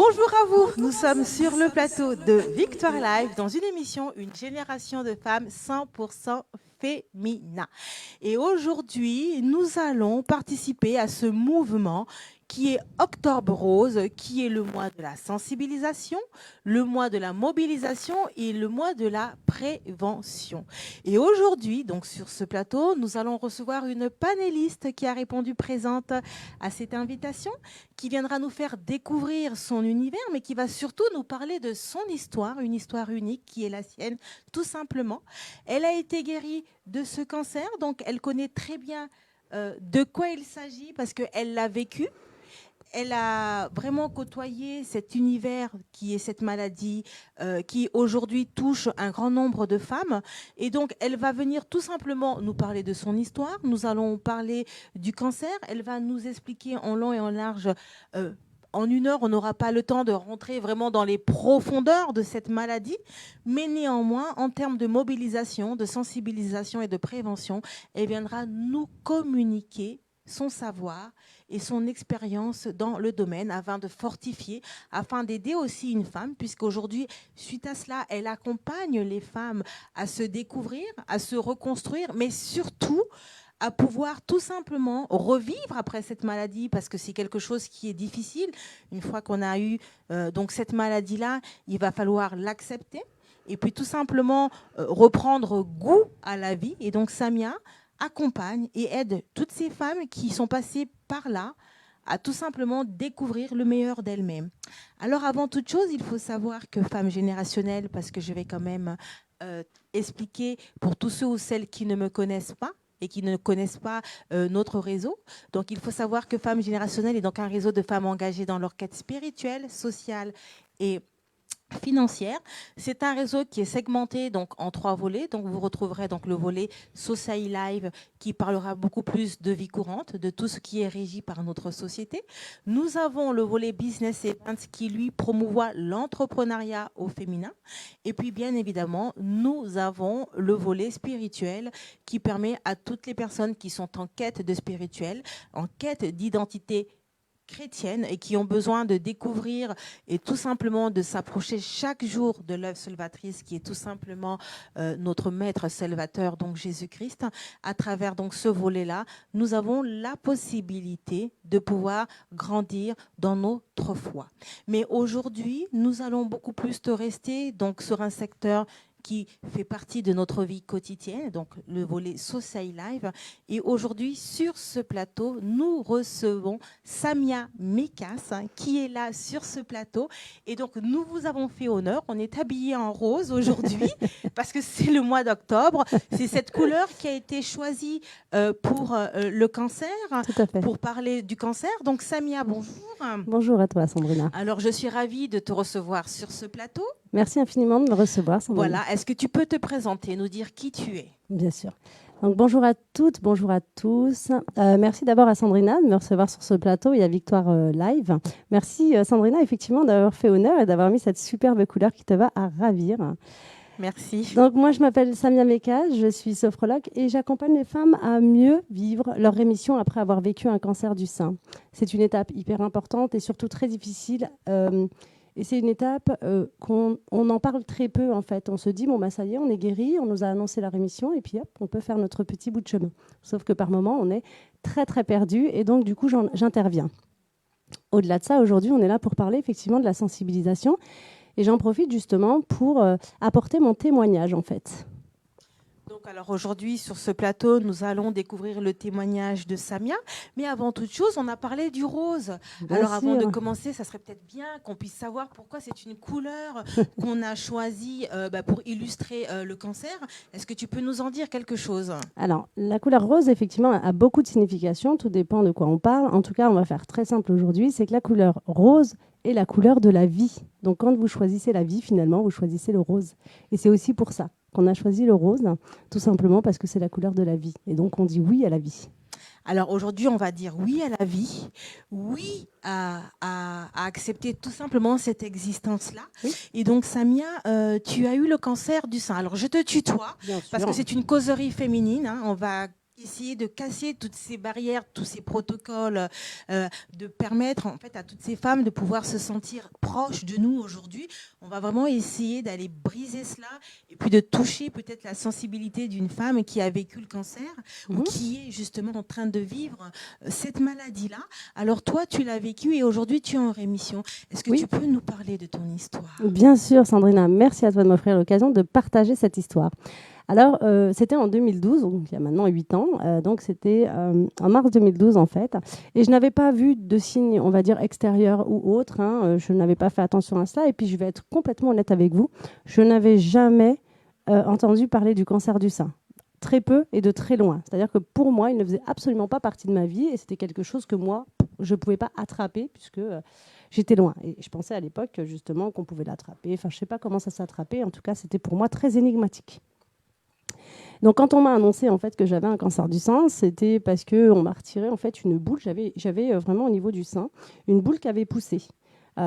Bonjour à vous, nous sommes sur le plateau de Victoire Live dans une émission Une génération de femmes 100% féminin. Et aujourd'hui, nous allons participer à ce mouvement qui est Octobre Rose, qui est le mois de la sensibilisation, le mois de la mobilisation et le mois de la prévention. Et aujourd'hui, donc sur ce plateau, nous allons recevoir une panéliste qui a répondu présente à cette invitation, qui viendra nous faire découvrir son univers, mais qui va surtout nous parler de son histoire, une histoire unique qui est la sienne, tout simplement. Elle a été guérie de ce cancer, donc elle connaît très bien de quoi il s'agit parce qu'elle l'a vécu. Elle a vraiment côtoyé cet univers qui est cette maladie qui aujourd'hui touche un grand nombre de femmes. Et donc, elle va venir tout simplement nous parler de son histoire. Nous allons parler du cancer. Elle va nous expliquer en long et en large. En une heure, on n'aura pas le temps de rentrer vraiment dans les profondeurs de cette maladie. Mais néanmoins, en termes de mobilisation, de sensibilisation et de prévention, elle viendra nous communiquer son savoir et son expérience dans le domaine afin de fortifier, afin d'aider aussi une femme, puisqu'aujourd'hui, suite à cela, elle accompagne les femmes à se découvrir, à se reconstruire, mais surtout à pouvoir tout simplement revivre après cette maladie, parce que c'est quelque chose qui est difficile. Une fois qu'on a eu donc cette maladie-là, il va falloir l'accepter et puis tout simplement reprendre goût à la vie. Et donc Samia accompagne et aide toutes ces femmes qui sont passées par là à tout simplement découvrir le meilleur d'elles-mêmes. Alors avant toute chose, il faut savoir que Femme Générationnelle, parce que je vais quand même expliquer pour tous ceux ou celles qui ne me connaissent pas et qui ne connaissent pas notre réseau. Donc il faut savoir que Femme Générationnelle est donc un réseau de femmes engagées dans leur quête spirituelle, sociale et financière. C'est un réseau qui est segmenté donc en 3 volets. Donc vous retrouverez donc le volet Society Live qui parlera beaucoup plus de vie courante, de tout ce qui est régi par notre société. Nous avons le volet Business Events qui lui promouvoit l'entrepreneuriat au féminin. Et puis bien évidemment, nous avons le volet spirituel qui permet à toutes les personnes qui sont en quête de spirituel, en quête d'identité chrétiennes et qui ont besoin de découvrir et tout simplement de s'approcher chaque jour de l'œuvre salvatrice qui est tout simplement notre maître salvateur, donc Jésus-Christ. À travers donc ce volet-là, nous avons la possibilité de pouvoir grandir dans notre foi. Mais aujourd'hui, nous allons beaucoup plus te rester donc sur un secteur qui fait partie de notre vie quotidienne, donc le volet Society Live. Et aujourd'hui, sur ce plateau, nous recevons Samia Mekas, qui est là sur ce plateau. Et donc, nous vous avons fait honneur. On est habillés en rose aujourd'hui, parce que c'est le mois d'octobre. C'est cette couleur qui a été choisie pour le cancer, Tout à fait. pour parler du cancer. Donc, Samia, bonjour. Bonjour à toi, Sandrina. Alors, je suis ravie de te recevoir sur ce plateau. Merci infiniment de me recevoir, Sandrina. Voilà, est-ce que tu peux te présenter, nous dire qui tu es? Bien sûr. Donc, bonjour à toutes, bonjour à tous. Merci d'abord à Sandrina de me recevoir sur ce plateau et à Victoire Live. Merci Sandrina, effectivement, d'avoir fait honneur et d'avoir mis cette superbe couleur qui te va à ravir. Merci. Donc, moi, je m'appelle Samia Mekas, je suis sophrologue et j'accompagne les femmes à mieux vivre leur rémission après avoir vécu un cancer du sein. C'est une étape hyper importante et surtout très difficile. Et c'est une étape qu'on en parle très peu, en fait. On se dit, bon, bah, ça y est, on est guéri, on nous a annoncé la rémission, et puis hop, on peut faire notre petit bout de chemin. Sauf que par moment, on est très, très perdu, et donc, du coup, j'interviens. Au-delà de ça, aujourd'hui, on est là pour parler, effectivement, de la sensibilisation, et j'en profite justement pour apporter mon témoignage, en fait. Donc, alors aujourd'hui, sur ce plateau, nous allons découvrir le témoignage de Samia. Mais avant toute chose, on a parlé du rose. Bien alors, sûr. avant de commencer, ça serait peut-être bien qu'on puisse savoir pourquoi c'est une couleur qu'on a choisie pour illustrer le cancer. Est-ce que tu peux nous en dire quelque chose? Alors, la couleur rose, effectivement, a beaucoup de significations. Tout dépend de quoi on parle. En tout cas, on va faire très simple aujourd'hui. C'est que la couleur rose est la couleur de la vie. Donc, quand vous choisissez la vie, finalement, vous choisissez le rose. Et c'est aussi pour ça qu'on a choisi le rose, tout simplement parce que c'est la couleur de la vie. Et donc, on dit oui à la vie. Alors aujourd'hui, on va dire oui à la vie, oui à accepter tout simplement cette existence-là. Oui. Et donc Samia, tu as eu le cancer du sein. Alors je te tutoie Bien parce sûr. que c'est une causerie féminine. On va essayer de casser toutes ces barrières, tous ces protocoles, de permettre en fait à toutes ces femmes de pouvoir se sentir proches de nous aujourd'hui. On va vraiment essayer d'aller briser cela et puis de toucher peut-être la sensibilité d'une femme qui a vécu le cancer ou qui est justement en train de vivre cette maladie-là. Alors toi, tu l'as vécu et aujourd'hui, tu es en rémission. Est-ce que tu peux nous parler de ton histoire? Bien sûr, Sandrina. Merci à toi de m'offrir l'occasion de partager cette histoire. Alors, c'était en 2012, donc il y a maintenant 8 ans. Donc, c'était en mars 2012, en fait. Et je n'avais pas vu de signes, on va dire, extérieurs ou autres. Je n'avais pas fait attention à cela. Et puis, je vais être complètement honnête avec vous. Je n'avais jamais entendu parler du cancer du sein. Très peu et de très loin. C'est-à-dire que pour moi, il ne faisait absolument pas partie de ma vie. Et c'était quelque chose que moi, je ne pouvais pas attraper puisque j'étais loin. Et je pensais à l'époque, justement, qu'on pouvait l'attraper. Enfin, je ne sais pas comment ça s'attrapait. En tout cas, c'était pour moi très énigmatique. Donc, quand on m'a annoncé en fait que j'avais un cancer du sein, c'était parce qu'on m'a retiré en fait une boule. J'avais vraiment au niveau du sein une boule qui avait poussé.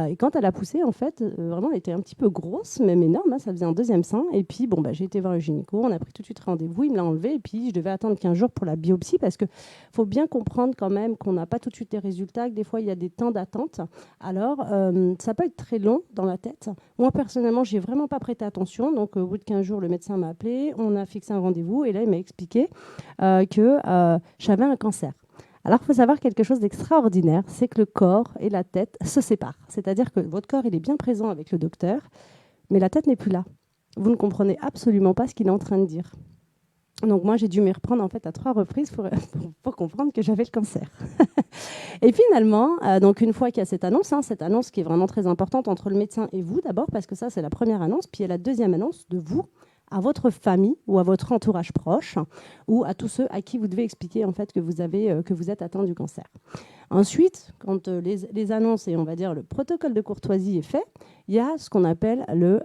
Et quand elle a poussé, en fait, vraiment, elle était un petit peu grosse, même énorme. Ça faisait un deuxième sein. Et puis, j'ai été voir le gynéco. On a pris tout de suite rendez-vous. Il me l'a enlevé. Et puis, je devais attendre 15 jours pour la biopsie parce qu'il faut bien comprendre quand même qu'on n'a pas tout de suite les résultats, que des fois, il y a des temps d'attente. Alors, ça peut être très long dans la tête. Moi, personnellement, je n'ai vraiment pas prêté attention. Donc, au bout de 15 jours, le médecin m'a appelé. On a fixé un rendez-vous. Et là, il m'a expliqué que j'avais un cancer. Alors, il faut savoir quelque chose d'extraordinaire, c'est que le corps et la tête se séparent. C'est-à-dire que votre corps, il est bien présent avec le docteur, mais la tête n'est plus là. Vous ne comprenez absolument pas ce qu'il est en train de dire. Donc, moi, j'ai dû m'y reprendre en fait à 3 reprises pour comprendre que j'avais le cancer. Et finalement, donc une fois qu'il y a cette annonce qui est vraiment très importante entre le médecin et vous d'abord, parce que ça, c'est la première annonce, puis il y a la deuxième annonce de vous à votre famille ou à votre entourage proche ou à tous ceux à qui vous devez expliquer en fait que vous êtes atteint du cancer. Ensuite, quand les annonces et on va dire le protocole de courtoisie est fait, il y a ce qu'on appelle le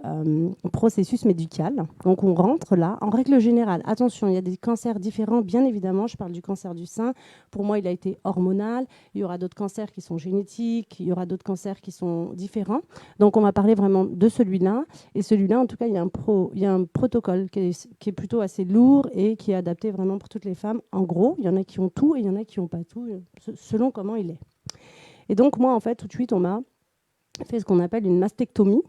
processus médical. Donc on rentre là, en règle générale. Attention, il y a des cancers différents, bien évidemment. Je parle du cancer du sein. Pour moi, il a été hormonal. Il y aura d'autres cancers qui sont génétiques. Il y aura d'autres cancers qui sont différents. Donc on va parler vraiment de celui-là. Et celui-là, en tout cas, il y a un protocole qui est plutôt assez lourd et qui est adapté vraiment pour toutes les femmes. En gros, il y en a qui ont tout et il y en a qui n'ont pas tout, selon comment il est. Et donc moi, en fait, tout de suite, on m'a fait ce qu'on appelle une mastectomie.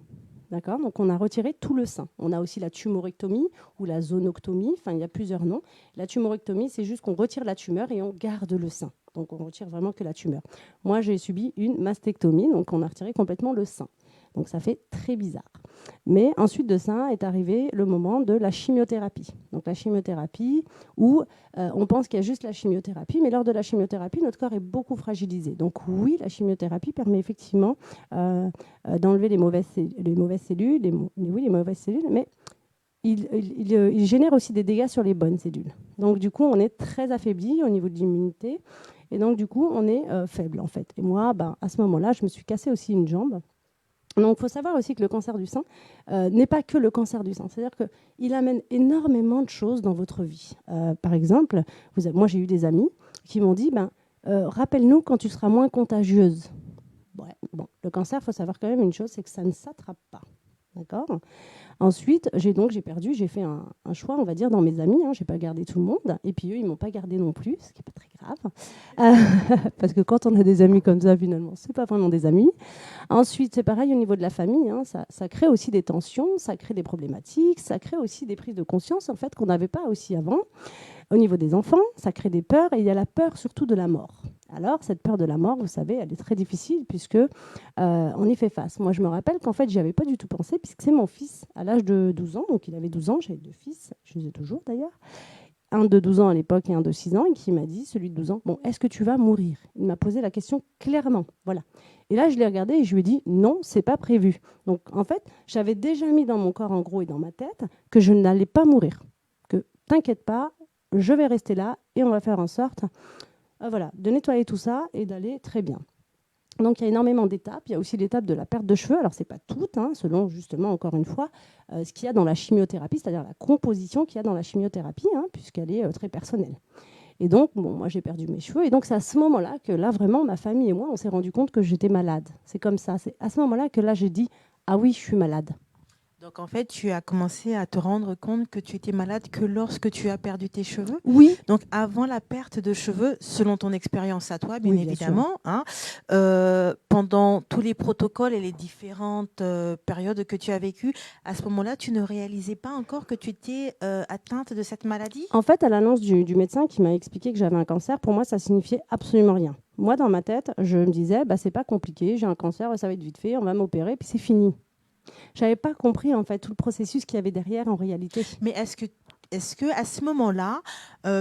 D'accord ? Donc on a retiré tout le sein. On a aussi la tumorectomie ou la zonoctomie. Enfin, il y a plusieurs noms. La tumorectomie, c'est juste qu'on retire la tumeur et on garde le sein. Donc on retire vraiment que la tumeur. Moi, j'ai subi une mastectomie, donc on a retiré complètement le sein. Donc ça fait très bizarre. Mais ensuite de ça est arrivé le moment de la chimiothérapie. Donc la chimiothérapie où on pense qu'il y a juste la chimiothérapie, mais lors de la chimiothérapie, notre corps est beaucoup fragilisé. Donc oui, la chimiothérapie permet effectivement d'enlever les mauvaises cellules, mais il génère aussi des dégâts sur les bonnes cellules. Donc du coup, on est très affaibli au niveau de l'immunité et donc du coup, on est faible en fait. Et moi, à ce moment-là, je me suis cassé aussi une jambe. Donc, il faut savoir aussi que le cancer du sein n'est pas que le cancer du sein. C'est-à-dire qu'il amène énormément de choses dans votre vie. Par exemple, moi, j'ai eu des amis qui m'ont dit rappelle-nous quand tu seras moins contagieuse. Ouais, bon, le cancer, il faut savoir quand même une chose, c'est que ça ne s'attrape pas. D'accord ? Ensuite, j'ai fait un choix, on va dire, dans mes amis. Je n'ai pas gardé tout le monde. Et puis eux, ils ne m'ont pas gardé non plus, ce qui n'est pas très grave. Parce que quand on a des amis comme ça, finalement, ce n'est pas vraiment des amis. Ensuite, c'est pareil au niveau de la famille. Ça crée aussi des tensions, ça crée des problématiques, ça crée aussi des prises de conscience, en fait, qu'on n'avait pas aussi avant. Au niveau des enfants, ça crée des peurs. Et il y a la peur surtout de la mort. Alors, cette peur de la mort, vous savez, elle est très difficile puisque on y fait face. Moi, je me rappelle qu'en fait, j'y avais pas du tout pensé puisque c'est mon fils à l'âge de 12 ans. Donc, il avait 12 ans. J'ai 2 fils. Je les ai toujours d'ailleurs. Un de 12 ans à l'époque et un de 6 ans. Et qui m'a dit, celui de 12 ans, bon, est-ce que tu vas mourir ? Il m'a posé la question clairement. Voilà. Et là, je l'ai regardé et je lui ai dit, non, c'est pas prévu. Donc, en fait, j'avais déjà mis dans mon corps, en gros, et dans ma tête, que je n'allais pas mourir. Que, t'inquiète pas, je vais rester là et on va faire en sorte de nettoyer tout ça et d'aller très bien. Donc, il y a énormément d'étapes. Il y a aussi l'étape de la perte de cheveux. Alors, ce n'est pas tout, selon justement, encore une fois, ce qu'il y a dans la chimiothérapie, c'est-à-dire la composition qu'il y a dans la chimiothérapie, puisqu'elle est très personnelle. Et donc, moi, j'ai perdu mes cheveux. Et donc, c'est à ce moment-là que, là, vraiment, ma famille et moi, on s'est rendu compte que j'étais malade. C'est comme ça. C'est à ce moment-là que, là, j'ai dit, ah oui, je suis malade. Donc en fait, tu as commencé à te rendre compte que tu étais malade que lorsque tu as perdu tes cheveux. Oui, Donc avant la perte de cheveux, selon ton expérience à toi, bien oui, bien sûr. évidemment, hein, pendant tous les protocoles et les différentes périodes que tu as vécues, à ce moment-là, tu ne réalisais pas encore que tu étais atteinte de cette maladie? En fait, à l'annonce du médecin qui m'a expliqué que j'avais un cancer, pour moi, ça signifiait absolument rien. Moi, dans ma tête, je me disais, bah, c'est pas compliqué, j'ai un cancer, ça va être vite fait, on va m'opérer, puis c'est fini. J'avais pas compris en fait tout le processus qu'il y avait derrière en réalité. Mais est-ce que à ce moment-là,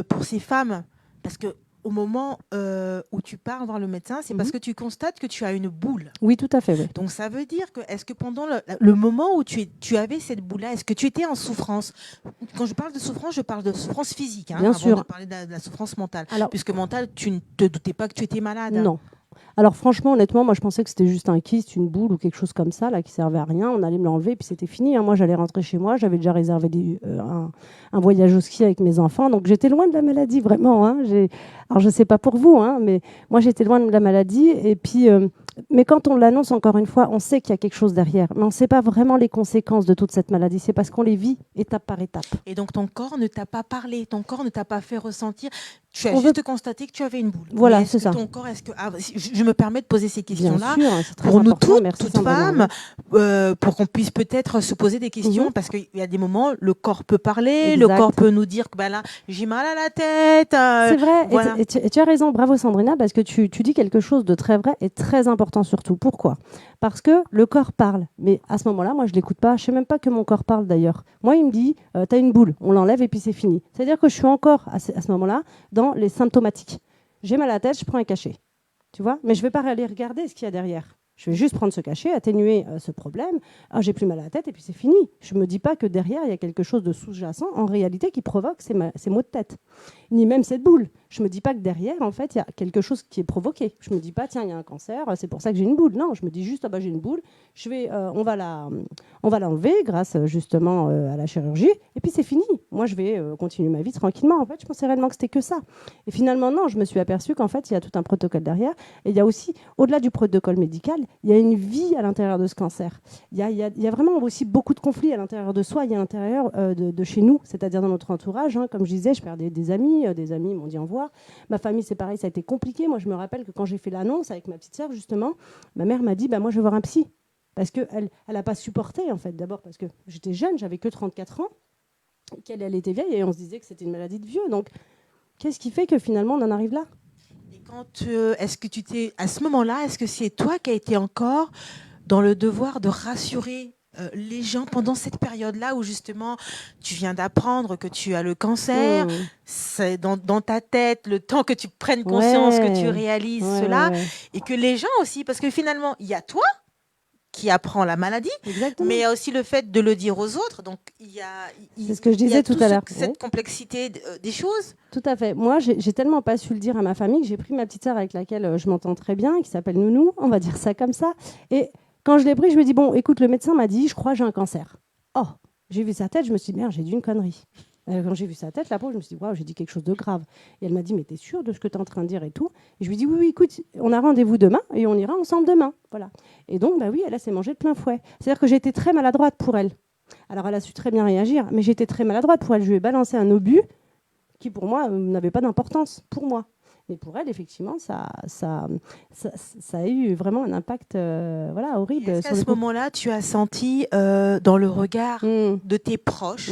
pour ces femmes, parce que au moment où tu pars voir le médecin, c'est parce que tu constates que tu as une boule. Oui, tout à fait, oui. Donc ça veut dire que, est-ce que pendant le moment où tu avais cette boule-là, est-ce que tu étais en souffrance? Quand je parle de souffrance, je parle de souffrance physique, hein, Bien avant sûr. de parler de la souffrance mentale. Alors, Puisque mentale, tu ne te doutais pas que tu étais malade. non. Alors franchement, honnêtement, moi je pensais que c'était juste un kyste, une boule ou quelque chose comme ça, là, qui servait à rien. On allait me l'enlever, puis c'était fini, hein. Moi, j'allais rentrer chez moi. J'avais déjà réservé un voyage au ski avec mes enfants. Donc j'étais loin de la maladie, vraiment, hein. Alors je ne sais pas pour vous, hein, mais moi j'étais loin de la maladie. Et puis, mais quand on l'annonce, encore une fois, on sait qu'il y a quelque chose derrière. Mais on ne sait pas vraiment les conséquences de toute cette maladie. C'est parce qu'on les vit étape par étape. Et donc ton corps ne t'a pas parlé, ton corps ne t'a pas fait ressentir. Tu as On juste constaté que tu avais une boule. Voilà, Mais est-ce c'est que ça. ton corps, est-ce que je me permets de poser ces questions-là Bien sûr, c'est très pour nous important. Merci, toutes Sandrine. femmes, pour qu'on puisse peut-être se poser des questions, parce qu'il y a des moments, le corps peut parler, le Exact. corps peut nous dire que bah là, j'ai mal à la tête. C'est vrai, voilà. et tu as raison, bravo Sandrina, parce que tu dis quelque chose de très vrai et très important surtout. Pourquoi? Parce que le corps parle, mais à ce moment-là, moi je l'écoute pas, je sais même pas que mon corps parle d'ailleurs. Moi il me dit, tu as une boule, on l'enlève et puis c'est fini. C'est-à-dire que je suis encore à ce moment-là dans les symptomatiques. J'ai mal à la tête, je prends un cachet, tu vois, mais je vais pas aller regarder ce qu'il y a derrière. Je vais juste prendre ce cachet, atténuer ce problème. Ah, j'ai plus mal à la tête et puis c'est fini. Je me dis pas que derrière il y a quelque chose de sous-jacent en réalité qui provoque ces maux de tête, ni même cette boule. Je me dis pas que derrière en fait il y a quelque chose qui est provoqué. Je me dis pas tiens il y a un cancer, c'est pour ça que j'ai une boule. Non, je me dis juste ah bah j'ai une boule. On va l'enlever grâce justement à la chirurgie et puis c'est fini. Moi je vais continuer ma vie tranquillement. En fait je pensais réellement que c'était que ça. Et finalement non, je me suis aperçue qu'en fait il y a tout un protocole derrière et il y a aussi au-delà du protocole médical il y a une vie à l'intérieur de ce cancer. Il y a vraiment aussi beaucoup de conflits à l'intérieur de soi, il y a à l'intérieur de chez nous, c'est-à-dire dans notre entourage. Hein. Comme je disais, je perdais des amis m'ont dit au revoir. Ma famille, c'est pareil, ça a été compliqué. Moi, je me rappelle que quand j'ai fait l'annonce avec ma petite sœur, justement, ma mère m'a dit moi, je vais voir un psy. Parce qu'elle n'a pas supporté, en fait. D'abord parce que j'étais jeune, j'avais que 34 ans, qu'elle était vieille et on se disait que c'était une maladie de vieux. Donc, qu'est-ce qui fait que finalement, on en arrive là ? Est-ce que tu t'es, à ce moment-là, est-ce que c'est toi qui as été encore dans le devoir de rassurer les gens pendant cette période-là où justement tu viens d'apprendre que tu as le cancer, c'est dans ta tête, le temps que tu prennes conscience, que tu réalises cela, et que les gens aussi, parce que finalement, il y a toi qui apprend la maladie, Exactement. mais il y a aussi le fait de le dire aux autres. Donc, c'est ce que je disais tout à l'heure. Cette complexité des choses. Tout à fait. Moi, j'ai tellement pas su le dire à ma famille que j'ai pris ma petite sœur avec laquelle je m'entends très bien, qui s'appelle Nounou, on va dire ça comme ça. Et quand je l'ai pris, je me dis, bon, écoute, le médecin m'a dit, je crois que j'ai un cancer. Oh, j'ai vu sa tête, je me suis dit, merde, j'ai dit une connerie. Quand j'ai vu sa tête, la peau, je me suis dit, waouh, j'ai dit quelque chose de grave. Et elle m'a dit, mais t'es sûre de ce que tu es en train de dire et tout? Et je lui ai dit, oui, écoute, on a rendez-vous demain et on ira ensemble demain. Voilà. Et donc, oui, elle s'est mangée de plein fouet. C'est-à-dire que j'ai été très maladroite pour elle. Alors, elle a su très bien réagir, mais j'étais très maladroite pour elle. Je lui ai balancé un obus qui, pour moi, n'avait pas d'importance, pour moi. Mais pour elle, effectivement, ça a eu vraiment un impact horrible. Est-ce qu'à ce moment-là, tu as senti dans le regard de tes proches,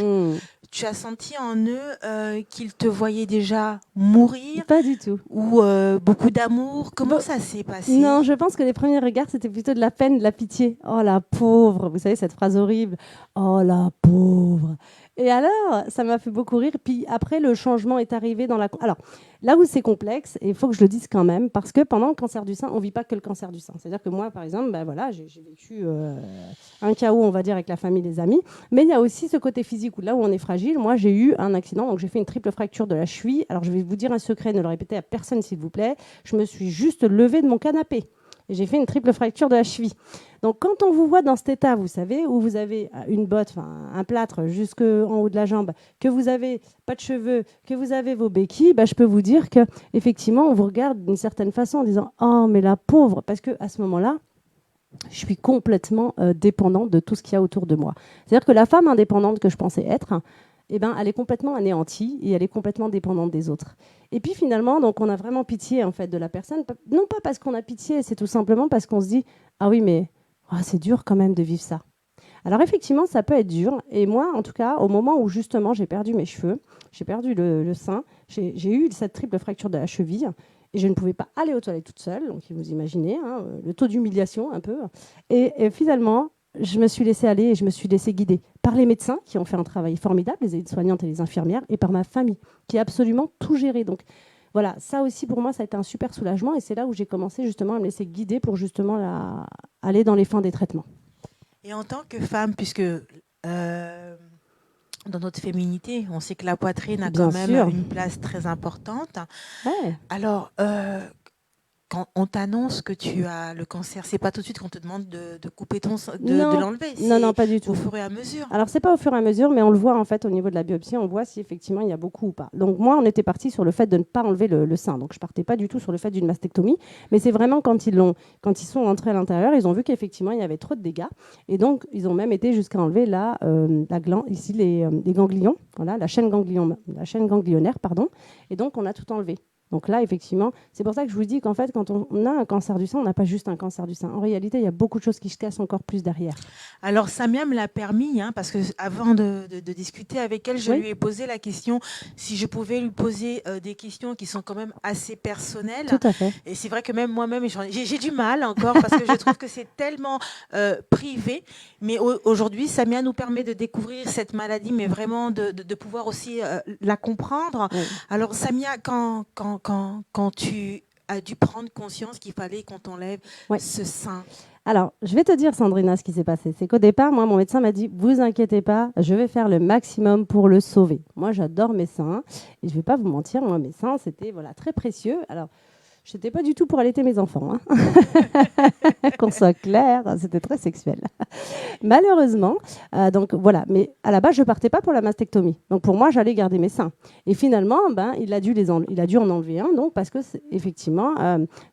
tu as senti en eux qu'ils te voyaient déjà mourir? Pas du tout. Ou beaucoup d'amour? Comment ça s'est passé? Non, je pense que les premiers regards, c'était plutôt de la peine, de la pitié. Oh, la pauvre. Vous savez, cette phrase horrible. Oh, la pauvre. Et alors, ça m'a fait beaucoup rire. Puis après, le changement est arrivé dans la... Alors, là où c'est complexe, et il faut que je le dise quand même, parce que pendant le cancer du sein, on ne vit pas que le cancer du sein. C'est-à-dire que moi, par exemple, j'ai vécu un chaos, on va dire, avec la famille, les amis. Mais il y a aussi ce côté physique où là où on est fragile. Moi, j'ai eu un accident, donc j'ai fait une triple fracture de la cheville. Alors, je vais vous dire un secret, ne le répétez à personne, s'il vous plaît. Je me suis juste levée de mon canapé. Et j'ai fait une triple fracture de la cheville. Donc, quand on vous voit dans cet état, vous savez, où vous avez une botte, un plâtre jusqu'en haut de la jambe, que vous n'avez pas de cheveux, que vous avez vos béquilles, je peux vous dire qu'effectivement, on vous regarde d'une certaine façon en disant « Oh, mais la pauvre !» Parce qu'à ce moment-là, je suis complètement dépendante de tout ce qu'il y a autour de moi. C'est-à-dire que la femme indépendante que je pensais être, eh ben, elle est complètement anéantie et elle est complètement dépendante des autres. Et puis finalement, donc, on a vraiment pitié en fait, de la personne. Non pas parce qu'on a pitié, c'est tout simplement parce qu'on se dit « Ah oui, mais c'est dur quand même de vivre ça ». Alors effectivement, ça peut être dur. Et moi, en tout cas, au moment où justement j'ai perdu mes cheveux, j'ai perdu le sein, j'ai eu cette triple fracture de la cheville et je ne pouvais pas aller aux toilettes toute seule. Donc vous imaginez le taux d'humiliation un peu. Et finalement, je me suis laissée aller et je me suis laissée guider par les médecins qui ont fait un travail formidable, les aides-soignantes et les infirmières, et par ma famille qui a absolument tout géré. Donc voilà, ça aussi pour moi, ça a été un super soulagement et c'est là où j'ai commencé justement à me laisser guider pour justement aller dans les fins des traitements. Et en tant que femme, puisque dans notre féminité, on sait que la poitrine a Bien quand même sûr. une place très importante. Ouais. Alors, quand on t'annonce que tu as le cancer, c'est pas tout de suite qu'on te demande de couper de Non, l'enlever. non, non, C'est pas du au tout. fur et à mesure. Alors, c'est pas au fur et à mesure, mais on le voit en fait au niveau de la biopsie, on voit si effectivement il y a beaucoup ou pas. Donc, moi, on était parti sur le fait de ne pas enlever le sein. Donc, je partais pas du tout sur le fait d'une mastectomie, mais c'est vraiment quand ils sont entrés à l'intérieur, ils ont vu qu'effectivement il y avait trop de dégâts, et donc ils ont même été jusqu'à enlever la glande, ici les ganglions, voilà, la chaîne ganglionnaire, pardon, et donc on a tout enlevé. Donc là, effectivement, c'est pour ça que je vous dis qu'en fait, quand on a un cancer du sein, on n'a pas juste un cancer du sein. En réalité, il y a beaucoup de choses qui se cachent encore plus derrière. Alors, Samia me l'a permis, parce que avant de discuter avec elle, je Oui. lui ai posé la question si je pouvais lui poser des questions qui sont quand même assez personnelles. Tout à fait. Et c'est vrai que même moi-même, j'ai du mal encore parce que je trouve que c'est tellement privé. Mais aujourd'hui, Samia nous permet de découvrir cette maladie, mais vraiment de pouvoir aussi la comprendre. Oui. Alors, Samia, quand tu as dû prendre conscience qu'il fallait qu'on t'enlève ce sein. Alors, je vais te dire, Sandrina, ce qui s'est passé. C'est qu'au départ, moi, mon médecin m'a dit, vous inquiétez pas, je vais faire le maximum pour le sauver. Moi, j'adore mes seins. Et je ne vais pas vous mentir, moi, mes seins, c'était très précieux. Alors, je n'étais pas du tout pour allaiter mes enfants. Qu'on soit clair, c'était très sexuel. Malheureusement, donc voilà. Mais à la base, je ne partais pas pour la mastectomie. Donc pour moi, j'allais garder mes seins. Et finalement, il a dû en enlever un, donc parce que effectivement,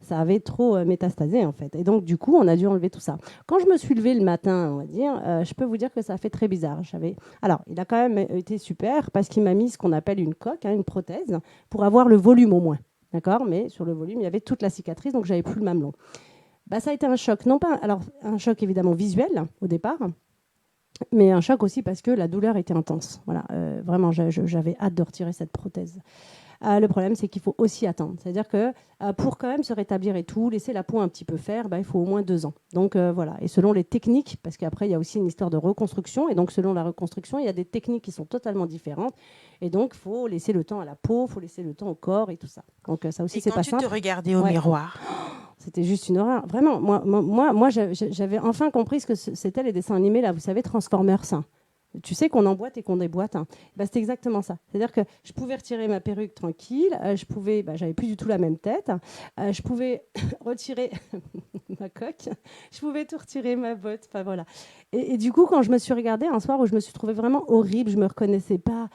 ça avait trop métastasé en fait. Et donc du coup, on a dû enlever tout ça. Quand je me suis levée le matin, on va dire, je peux vous dire que ça a fait très bizarre. Alors, il a quand même été super parce qu'il m'a mis ce qu'on appelle une coque, une prothèse, pour avoir le volume au moins. D'accord, mais sur le volume, il y avait toute la cicatrice, donc j'avais plus le mamelon. Ça a été un choc, non pas, alors un choc évidemment visuel au départ, mais un choc aussi parce que la douleur était intense. Voilà, vraiment, j'avais hâte de retirer cette prothèse. Le problème, c'est qu'il faut aussi attendre. C'est-à-dire que pour quand même se rétablir et tout, laisser la peau un petit peu faire, il faut au moins 2 ans. Donc voilà. Et selon les techniques, parce qu'après, il y a aussi une histoire de reconstruction. Et donc, selon la reconstruction, il y a des techniques qui sont totalement différentes. Et donc, il faut laisser le temps à la peau, il faut laisser le temps au corps et tout ça. Donc, ça aussi, c'est pas simple. Et quand tu te regardais au miroir, c'était juste une horreur. Vraiment, moi j'avais enfin compris ce que c'était les dessins animés, là, vous savez, Transformers. Tu sais qu'on emboîte et qu'on déboîte. C'était exactement ça. C'est-à-dire que je pouvais retirer ma perruque tranquille, j'avais plus du tout la même tête, je pouvais retirer ma coque, je pouvais tout retirer, ma botte, enfin voilà. Et du coup, quand je me suis regardée un soir où je me suis trouvée vraiment horrible, je me reconnaissais pas,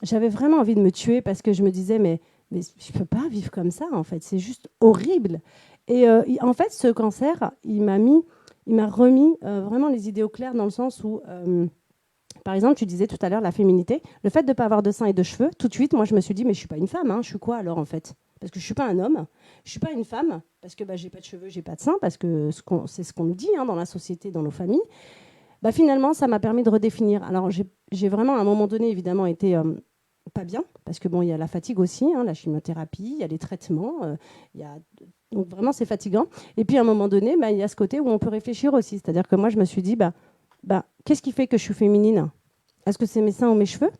j'avais vraiment envie de me tuer parce que je me disais, mais je peux pas vivre comme ça, en fait, c'est juste horrible. Et en fait, ce cancer, il m'a remis vraiment les idées au clair dans le sens où par exemple, tu disais tout à l'heure la féminité, le fait de ne pas avoir de seins et de cheveux, tout de suite, moi, je me suis dit, mais je ne suis pas une femme, je suis quoi alors en fait? Parce que je ne suis pas un homme, je ne suis pas une femme, parce que je n'ai pas de cheveux, je n'ai pas de seins, parce que c'est ce qu'on nous dit dans la société, dans nos familles. Finalement, ça m'a permis de redéfinir. Alors, j'ai vraiment, à un moment donné, évidemment, été pas bien, parce que il y a la fatigue aussi, la chimiothérapie, il y a les traitements, donc vraiment, c'est fatigant. Et puis, à un moment donné, il y a ce côté où on peut réfléchir aussi. C'est-à-dire que moi, je me suis dit, qu'est-ce qui fait que je suis féminine? Est-ce que c'est mes seins ou mes cheveux?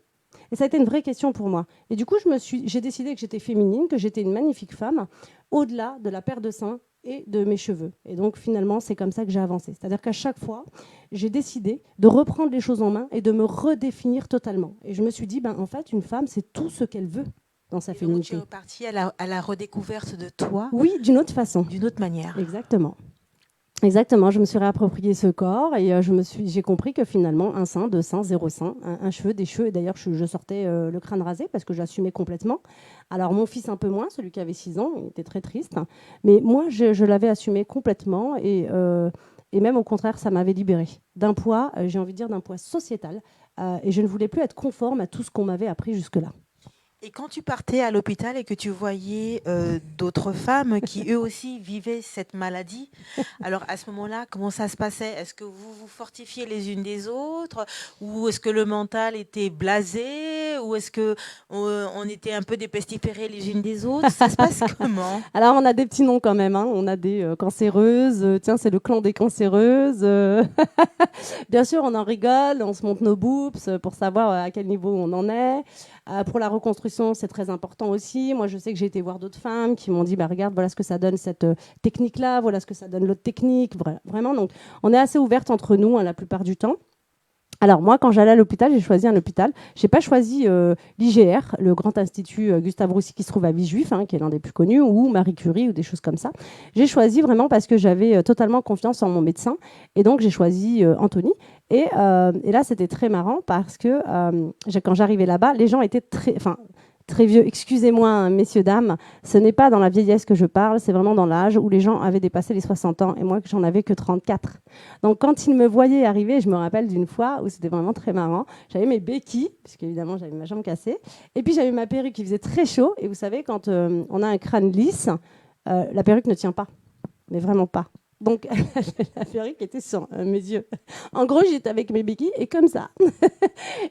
Et ça a été une vraie question pour moi. Et du coup, j'ai décidé que j'étais féminine, que j'étais une magnifique femme, au-delà de la paire de seins et de mes cheveux. Et donc, finalement, c'est comme ça que j'ai avancé. C'est-à-dire qu'à chaque fois, j'ai décidé de reprendre les choses en main et de me redéfinir totalement. Et je me suis dit, en fait, une femme, c'est tout ce qu'elle veut dans sa féminité. Donc, tu es partie à la redécouverte de toi. Oui, d'une autre façon. D'une autre manière. Exactement. Exactement, je me suis réapproprié ce corps et j'ai compris que finalement, un sein, deux seins, zéro sein, un cheveu, des cheveux. Et d'ailleurs, je sortais le crâne rasé parce que j'assumais complètement. Alors, mon fils un peu moins, celui qui avait 6 ans, il était très triste. Mais moi, je l'avais assumé complètement et même au contraire, ça m'avait libérée d'un poids, j'ai envie de dire, d'un poids sociétal. Et je ne voulais plus être conforme à tout ce qu'on m'avait appris jusque-là. Et quand tu partais à l'hôpital et que tu voyais d'autres femmes qui eux aussi vivaient cette maladie, alors à ce moment-là, comment ça se passait? Est-ce que vous vous fortifiez les unes des autres? Ou est-ce que le mental était blasé? Ou est-ce que on était un peu dépestiférés les unes des autres? Ça se passe comment? Alors, on a des petits noms quand même, hein. On a des cancéreuses. Tiens, c'est le clan des cancéreuses. Bien sûr, on en rigole, on se montre nos boobs pour savoir à quel niveau on en est. Pour la reconstruction, c'est très important aussi. Moi, je sais que j'ai été voir d'autres femmes qui m'ont dit, bah, regarde, voilà ce que ça donne cette technique-là, voilà ce que ça donne l'autre technique. Vraiment, donc, on est assez ouverte entre nous hein, la plupart du temps. Alors moi, quand j'allais à l'hôpital, j'ai choisi un hôpital. J'ai pas choisi l'IGR, le Grand Institut Gustave Roussy qui se trouve à Villejuif, hein, qui est l'un des plus connus, ou Marie Curie ou des choses comme ça. J'ai choisi vraiment parce que j'avais totalement confiance en mon médecin, et donc j'ai choisi Anthony. Et là, c'était très marrant parce que quand j'arrivais là-bas, les gens étaient très vieux. Excusez-moi, hein, messieurs, dames, ce n'est pas dans la vieillesse que je parle, c'est vraiment dans l'âge où les gens avaient dépassé les 60 ans et moi, j'en avais que 34. Donc, quand ils me voyaient arriver, je me rappelle d'une fois où c'était vraiment très marrant. J'avais mes béquilles, puisque évidemment, j'avais ma jambe cassée. Et puis, j'avais ma perruque qui faisait très chaud. Et vous savez, quand on a un crâne lisse, la perruque ne tient pas, mais vraiment pas. Donc, la perruque était sur mes yeux. En gros, j'étais avec mes béquilles et comme ça.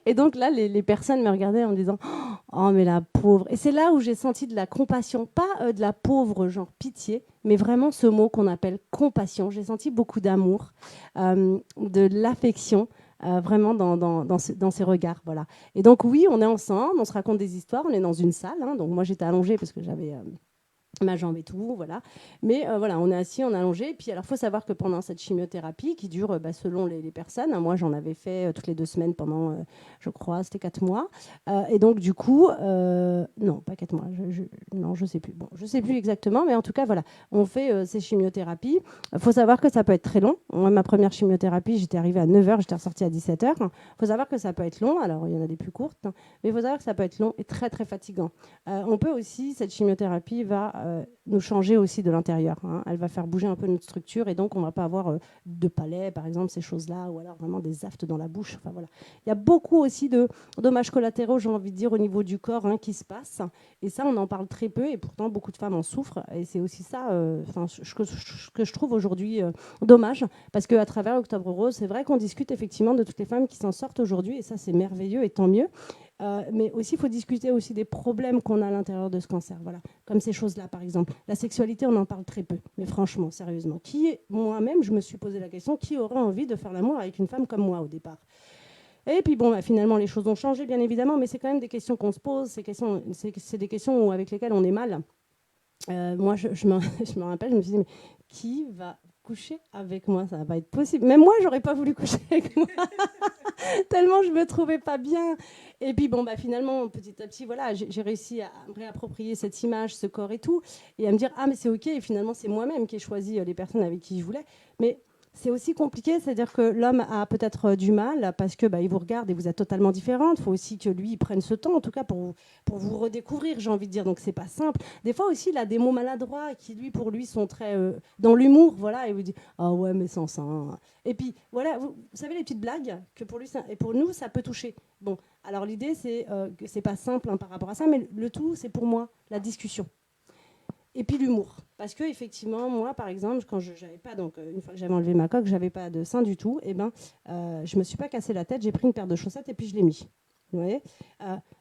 Et donc là, les personnes me regardaient en me disant « Oh, mais la pauvre !» Et c'est là où j'ai senti de la compassion, pas de la pauvre, genre pitié, mais vraiment ce mot qu'on appelle compassion. J'ai senti beaucoup d'amour, de l'affection, vraiment dans ces regards. Voilà. Et donc oui, on est ensemble, on se raconte des histoires, on est dans une salle. Hein, donc moi, j'étais allongée parce que j'avais... ma jambe et tout, voilà. Mais voilà, on est assis, on est allongé. Puis alors, il faut savoir que pendant cette chimiothérapie, qui dure selon les personnes, hein, moi j'en avais fait toutes les 2 semaines pendant, je crois, c'était 4 mois. Et donc du coup, non, pas 4 mois, non, je sais plus. Bon, je sais plus exactement, mais en tout cas, voilà, on fait ces chimiothérapies. Il faut savoir que ça peut être très long. Moi, ma première chimiothérapie, j'étais arrivée à 9h, j'étais ressortie à 17h. Il faut savoir que ça peut être long. Alors, il y en a des plus courtes, hein, mais il faut savoir que ça peut être long et très, très fatigant. On peut aussi, cette chimiothérapie va nous changer aussi de l'intérieur. Hein. Elle va faire bouger un peu notre structure et donc on ne va pas avoir de palais, par exemple, ces choses-là, ou alors vraiment des aftes dans la bouche. Enfin, voilà. Il y a beaucoup aussi de dommages collatéraux, j'ai envie de dire, au niveau du corps hein, qui se passent. Et ça, on en parle très peu et pourtant beaucoup de femmes en souffrent. Et c'est aussi ça que je trouve aujourd'hui dommage parce qu'à travers Octobre Rose, c'est vrai qu'on discute effectivement de toutes les femmes qui s'en sortent aujourd'hui et ça, c'est merveilleux et tant mieux. Mais aussi, il faut discuter aussi des problèmes qu'on a à l'intérieur de ce cancer. Voilà. Comme ces choses-là, par exemple. La sexualité, on en parle très peu. Mais franchement, sérieusement. Moi-même, je me suis posé la question, qui aurait envie de faire l'amour avec une femme comme moi au départ? Et puis bon, finalement, les choses ont changé, bien évidemment, mais c'est quand même des questions qu'on se pose. C'est des questions avec lesquelles on est mal. Moi, je me rappelle, je me suis dit, mais qui va coucher avec moi? Ça va pas être possible. Même moi, j'aurais pas voulu coucher avec moi. Tellement je me trouvais pas bien. Et puis bon, finalement, petit à petit, voilà, j'ai réussi à me réapproprier cette image, ce corps et tout, et à me dire, ah, mais c'est OK, et finalement, c'est moi-même qui ai choisi les personnes avec qui je voulais. Mais c'est aussi compliqué, c'est-à-dire que l'homme a peut-être du mal parce que il vous regarde et vous êtes totalement différente. Il faut aussi que lui il prenne ce temps, en tout cas pour vous redécouvrir, j'ai envie de dire. Donc c'est pas simple. Des fois aussi, il a des mots maladroits qui pour lui sont très dans l'humour, voilà, et vous dit ah ouais mais sans ça. Hein. Et puis voilà, vous savez les petites blagues que pour lui et pour nous ça peut toucher. Bon, alors l'idée c'est que c'est pas simple hein, par rapport à ça, mais le tout c'est pour moi la discussion. Et puis l'humour, parce que effectivement, moi, par exemple, quand j'avais pas, donc une fois que j'avais enlevé ma coque, j'avais pas de sein du tout. Et je me suis pas cassé la tête, j'ai pris une paire de chaussettes et puis je l'ai mis. Vous voyez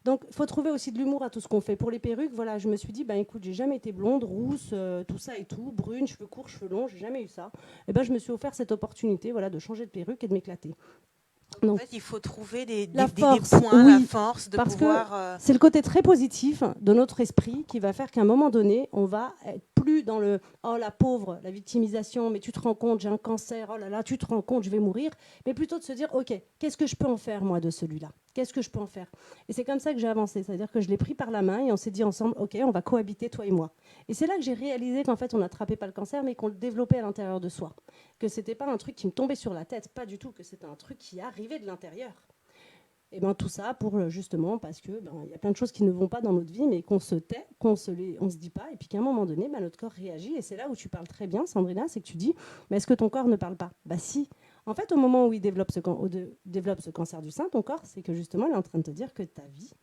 donc, il faut trouver aussi de l'humour à tout ce qu'on fait. Pour les perruques, voilà, je me suis dit, écoute, j'ai jamais été blonde, rousse, tout ça et tout, brune, cheveux courts, cheveux longs, j'ai jamais eu ça. Et je me suis offert cette opportunité, voilà, de changer de perruque et de m'éclater. Donc, en fait, il faut trouver des force, points, oui, la force de parce pouvoir... que c'est le côté très positif de notre esprit qui va faire qu'à un moment donné, on va être plus plus dans le « oh la pauvre, la victimisation, mais tu te rends compte, j'ai un cancer, oh là là, tu te rends compte, je vais mourir », mais plutôt de se dire « ok, qu'est-ce que je peux en faire moi de celui-là ? Qu'est-ce que je peux en faire ?» Et c'est comme ça que j'ai avancé, c'est-à-dire que je l'ai pris par la main et on s'est dit ensemble « ok, on va cohabiter toi et moi ». Et c'est là que j'ai réalisé qu'en fait on n'attrapait pas le cancer, mais qu'on le développait à l'intérieur de soi, que c'était pas un truc qui me tombait sur la tête, pas du tout, que c'était un truc qui arrivait de l'intérieur. Et bien tout ça pour justement parce que y a plein de choses qui ne vont pas dans notre vie, mais qu'on se tait, on se dit pas, et puis qu'à un moment donné, notre corps réagit. Et c'est là où tu parles très bien, Sandrina, c'est que tu dis, mais est-ce que ton corps ne parle pas ? Bah si. En fait, au moment où il développe ce cancer du sein, ton corps, c'est que justement, il est en train de te dire que ta vie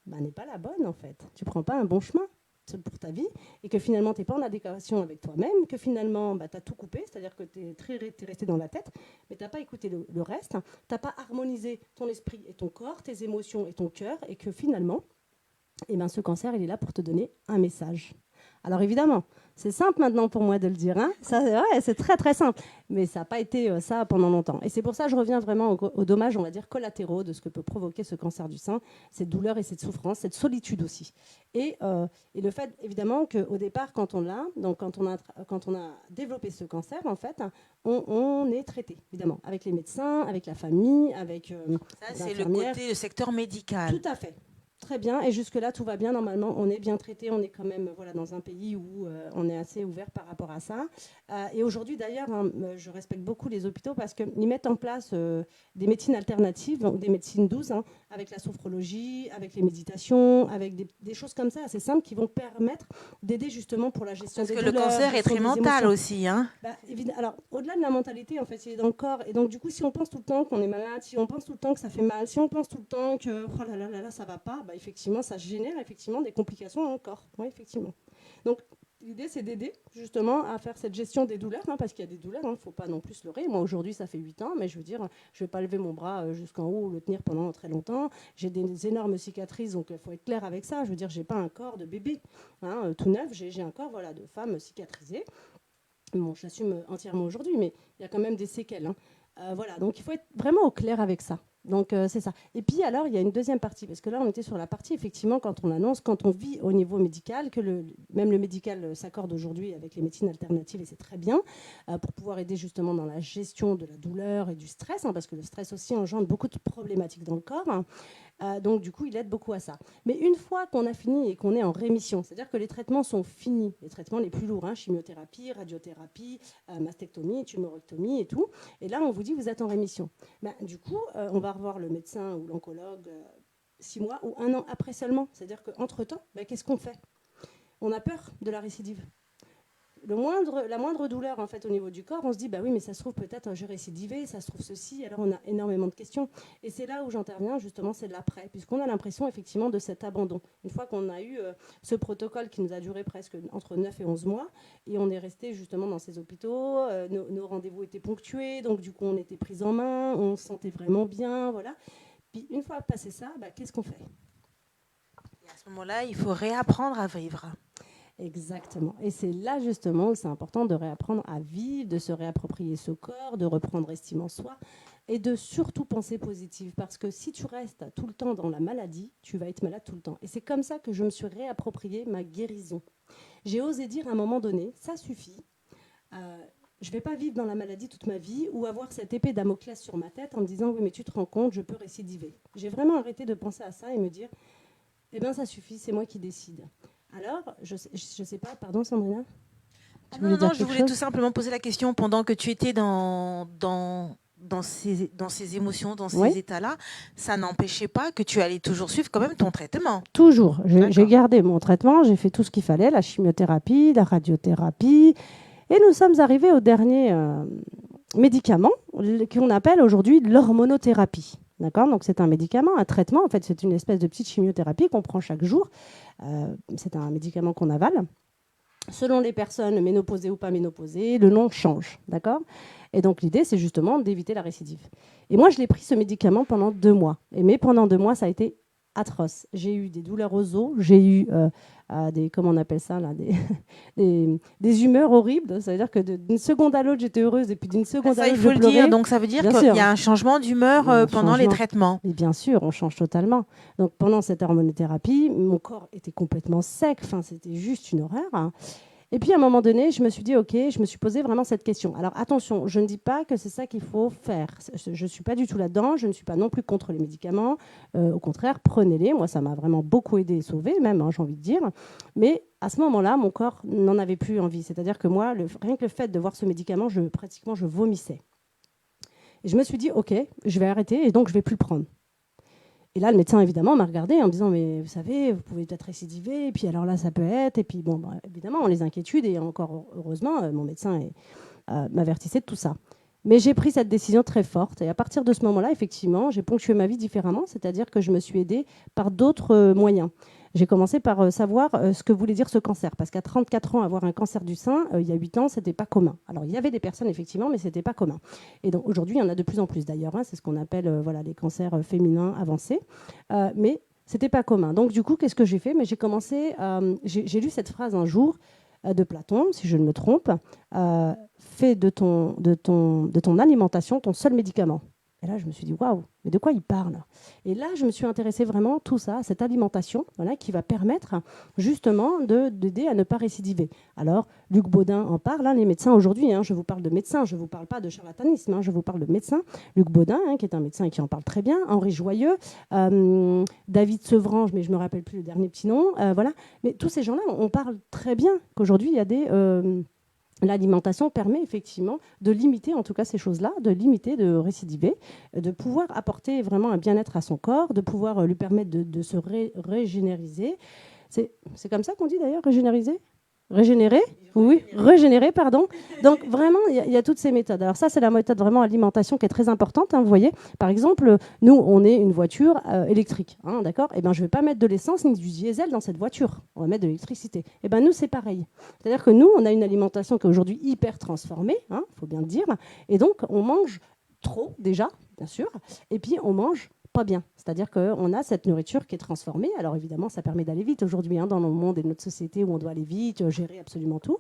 n'est pas la bonne en fait. Tu prends pas un bon chemin pour ta vie, et que finalement tu n'es pas en adéquation avec toi-même, que finalement tu as tout coupé, c'est-à-dire que tu es resté dans la tête, mais tu n'as pas écouté le reste, tu n'as pas harmonisé ton esprit et ton corps, tes émotions et ton cœur, et que finalement, ce cancer, il est là pour te donner un message. Alors évidemment, c'est simple maintenant pour moi de le dire, hein. Ça, c'est très très simple, mais ça n'a pas été ça pendant longtemps. Et c'est pour ça que je reviens vraiment aux dommages, on va dire, collatéraux de ce que peut provoquer ce cancer du sein, cette douleur et cette souffrance, cette solitude aussi. Et le fait, évidemment, qu'au départ, quand on a développé ce cancer, en fait, on est traité, évidemment, avec les médecins, avec la famille, avec ça, c'est le secteur médical. Tout à fait. Très bien, et jusque-là, tout va bien. Normalement, on est bien traité. On est quand même dans un pays où on est assez ouvert par rapport à ça. Et aujourd'hui, d'ailleurs, je respecte beaucoup les hôpitaux parce qu'ils mettent en place des médecines alternatives, donc des médecines douces, avec la sophrologie, avec les méditations, avec des choses comme ça, assez simples, qui vont permettre d'aider justement pour la gestion des douleurs. Parce que le cancer est très mental aussi. Alors, au-delà de la mentalité, en fait, il est dans le corps. Et donc, du coup, si on pense tout le temps qu'on est malade, si on pense tout le temps que ça fait mal, si on pense tout le temps que oh là là là, ça va pas, effectivement, ça génère effectivement des complications dans le corps. Oui, effectivement. Donc, l'idée, c'est d'aider justement à faire cette gestion des douleurs, parce qu'il y a des douleurs, il ne faut pas non plus se leurrer. Moi, aujourd'hui, ça fait 8 ans, mais je veux dire, je ne vais pas lever mon bras jusqu'en haut ou le tenir pendant très longtemps. J'ai des énormes cicatrices, donc il faut être clair avec ça. Je veux dire, je n'ai pas un corps de bébé tout neuf, j'ai un corps de femme cicatrisée. Bon, je l'assume entièrement aujourd'hui, mais il y a quand même des séquelles. Donc il faut être vraiment au clair avec ça. Donc c'est ça. Et puis alors, il y a une deuxième partie, parce que là, on était sur la partie, effectivement, quand on annonce, quand on vit au niveau médical, que même le médical s'accorde aujourd'hui avec les médecines alternatives, et c'est très bien, pour pouvoir aider justement dans la gestion de la douleur et du stress, parce que le stress aussi engendre beaucoup de problématiques dans le corps. Donc du coup, il aide beaucoup à ça. Mais une fois qu'on a fini et qu'on est en rémission, c'est-à-dire que les traitements sont finis, les traitements les plus lourds, chimiothérapie, radiothérapie, mastectomie, tumorectomie et tout, et là, on vous dit, vous êtes en rémission. Du coup, on va revoir le médecin ou l'oncologue 6 mois ou 1 an après seulement. C'est-à-dire qu'entre-temps, qu'est-ce qu'on fait ? On a peur de la récidive. La moindre douleur en fait au niveau du corps, on se dit oui, mais ça se trouve peut-être j'ai récidivé, ça se trouve ceci. Alors on a énormément de questions, et c'est là où j'interviens justement, c'est de l'après, puisqu'on a l'impression effectivement de cet abandon. Une fois qu'on a eu ce protocole qui nous a duré presque entre 9 et 11 mois, et on est resté justement dans ces hôpitaux, nos rendez-vous étaient ponctués, donc du coup on était pris en main, on se sentait vraiment bien, voilà. Puis une fois passé ça, qu'est-ce qu'on fait ? Et à ce moment-là, il faut réapprendre à vivre. Exactement. Et c'est là justement où c'est important de réapprendre à vivre, de se réapproprier ce corps, de reprendre estime en soi et de surtout penser positive. Parce que si tu restes tout le temps dans la maladie, tu vas être malade tout le temps. Et c'est comme ça que je me suis réapproprié ma guérison. J'ai osé dire à un moment donné, ça suffit. Je ne vais pas vivre dans la maladie toute ma vie ou avoir cette épée Damoclès sur ma tête en me disant oui, mais tu te rends compte, je peux récidiver. J'ai vraiment arrêté de penser à ça et me dire ça suffit, c'est moi qui décide. Alors, je sais pas, pardon Sandrina. Non, je voulais tout simplement poser la question pendant que tu étais dans ces émotions, dans ces états-là, ça n'empêchait pas que tu allais toujours suivre quand même ton traitement. Toujours. J'ai gardé mon traitement, j'ai fait tout ce qu'il fallait, la chimiothérapie, la radiothérapie, et nous sommes arrivés au dernier médicament qu'on appelle aujourd'hui l'hormonothérapie. D'accord ? Donc c'est un médicament, un traitement. En fait, c'est une espèce de petite chimiothérapie qu'on prend chaque jour. C'est un médicament qu'on avale. Selon les personnes, ménopausées ou pas ménopausées, le nom change. D'accord ? Et donc l'idée, c'est justement d'éviter la récidive. Et moi, je l'ai pris ce médicament pendant 2 mois. Mais pendant 2 mois, ça a été atroce. J'ai eu des douleurs aux os, j'ai eu comment on appelle ça là, des humeurs horribles. Ça veut dire que d'une seconde à l'autre, j'étais heureuse, et puis d'une seconde à l'autre, je pleurais. Il faut le dire. Donc ça veut dire qu'il y a un changement d'humeur pendant les traitements. Et bien sûr, on change totalement. Donc pendant cette hormonothérapie, mon corps était complètement sec. Enfin, c'était juste une horreur. Et puis à un moment donné, je me suis dit, ok, je me suis posé vraiment cette question. Alors attention, je ne dis pas que c'est ça qu'il faut faire. Je ne suis pas du tout là-dedans, je ne suis pas non plus contre les médicaments. Au contraire, prenez-les. Moi, ça m'a vraiment beaucoup aidé et sauvé même, hein, j'ai envie de dire. Mais à ce moment-là, mon corps n'en avait plus envie. C'est-à-dire que moi, rien que le fait de voir ce médicament, pratiquement, je vomissais. Et je me suis dit, ok, je vais arrêter et donc je ne vais plus le prendre. Et là, le médecin, évidemment, m'a regardé en me disant, mais vous savez, vous pouvez peut-être récidiver, et puis alors là, ça peut être. Et puis, bon, bah, évidemment, les inquiétudes, et encore heureusement, mon médecin m'avertissait de tout ça. Mais j'ai pris cette décision très forte. Et à partir de ce moment-là, effectivement, j'ai ponctué ma vie différemment, c'est-à-dire que je me suis aidée par d'autres moyens. J'ai commencé par savoir ce que voulait dire ce cancer. Parce qu'à 34 ans, avoir un cancer du sein, il y a 8 ans, ce n'était pas commun. Alors, il y avait des personnes, effectivement, mais ce n'était pas commun. Et donc, aujourd'hui, il y en a de plus en plus, d'ailleurs. Hein, c'est ce qu'on appelle voilà, les cancers féminins avancés. Mais ce n'était pas commun. Donc, du coup, qu'est-ce que j'ai fait? Mais j'ai commencé, j'ai lu cette phrase un jour de Platon, si je ne me trompe, fais de ton alimentation ton seul médicament. Et là, je me suis dit, waouh, mais de quoi il parle? Et là, je me suis intéressée vraiment tout ça, à cette alimentation, voilà, qui va permettre justement d'aider à ne pas récidiver. Alors, Luc Baudin en parle, hein, les médecins aujourd'hui, hein, je vous parle de médecins, je ne vous parle pas de charlatanisme, hein, je vous parle de médecins. Luc Baudin, hein, qui est un médecin et qui en parle très bien, Henri Joyeux, David Sevrange, mais je ne me rappelle plus le dernier petit nom, voilà. Mais tous ces gens-là, on parle très bien qu'aujourd'hui, il y a des... l'alimentation permet effectivement de limiter, en tout cas ces choses-là, de limiter, de récidiver, de pouvoir apporter vraiment un bien-être à son corps, de pouvoir lui permettre de se régénériser. C'est comme ça qu'on dit d'ailleurs, régénériser? Régénérer? Oui, régénérer, pardon. Donc vraiment, il y a toutes ces méthodes. Alors ça, c'est la méthode vraiment alimentation qui est très importante. Hein, vous voyez, par exemple, nous, on est une voiture électrique, hein, d'accord? Eh ben, je ne vais pas mettre de l'essence ni du diesel dans cette voiture. On va mettre de l'électricité. Eh ben, nous, c'est pareil. C'est-à-dire que nous, on a une alimentation qui est aujourd'hui hyper transformée, hein, faut bien le dire. Et donc, on mange trop déjà, bien sûr. Et puis, on mange pas bien. C'est-à-dire qu'on a cette nourriture qui est transformée. Alors évidemment, ça permet d'aller vite aujourd'hui, hein, dans le monde et notre société où on doit aller vite, gérer absolument tout.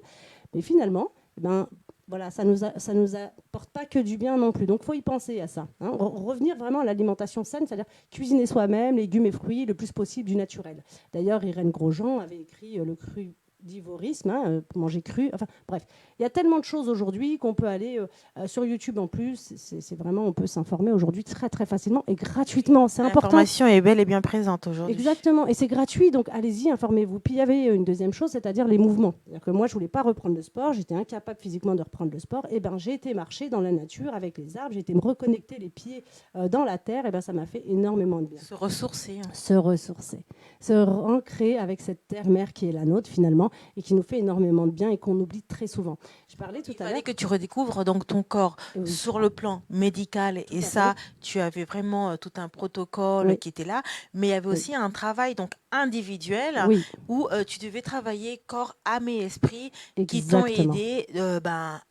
Mais finalement, eh ben, voilà, ça nous apporte pas que du bien non plus. Donc, il faut y penser à ça. Hein. Revenir vraiment à l'alimentation saine, c'est-à-dire cuisiner soi-même, légumes et fruits, le plus possible du naturel. D'ailleurs, Irène Grosjean avait écrit Le crudivorisme, hein, manger cru. Enfin, bref, il y a tellement de choses aujourd'hui qu'on peut aller sur YouTube en plus. C'est vraiment, on peut s'informer aujourd'hui très très facilement et gratuitement. C'est important. L'information est belle et bien présente aujourd'hui. Exactement, et c'est gratuit, donc allez-y, informez-vous. Puis il y avait une deuxième chose, c'est-à-dire les mouvements. C'est-à-dire que moi, je voulais pas reprendre le sport, j'étais incapable physiquement de reprendre le sport. Et ben, j'ai été marcher dans la nature avec les arbres, j'ai été me reconnecter les pieds dans la terre. Et ben, ça m'a fait énormément de bien. Se ressourcer. Hein. Se ressourcer, se ancrer avec cette terre-mère qui est la nôtre finalement et qui nous fait énormément de bien et qu'on oublie très souvent. Je parlais tout à l'heure. Il fallait que tu redécouvres donc ton corps sur le plan médical et ça, tu avais vraiment tout un protocole qui était là, mais il y avait aussi un travail donc individuel où tu devais travailler corps, âme et esprit qui t'ont aidé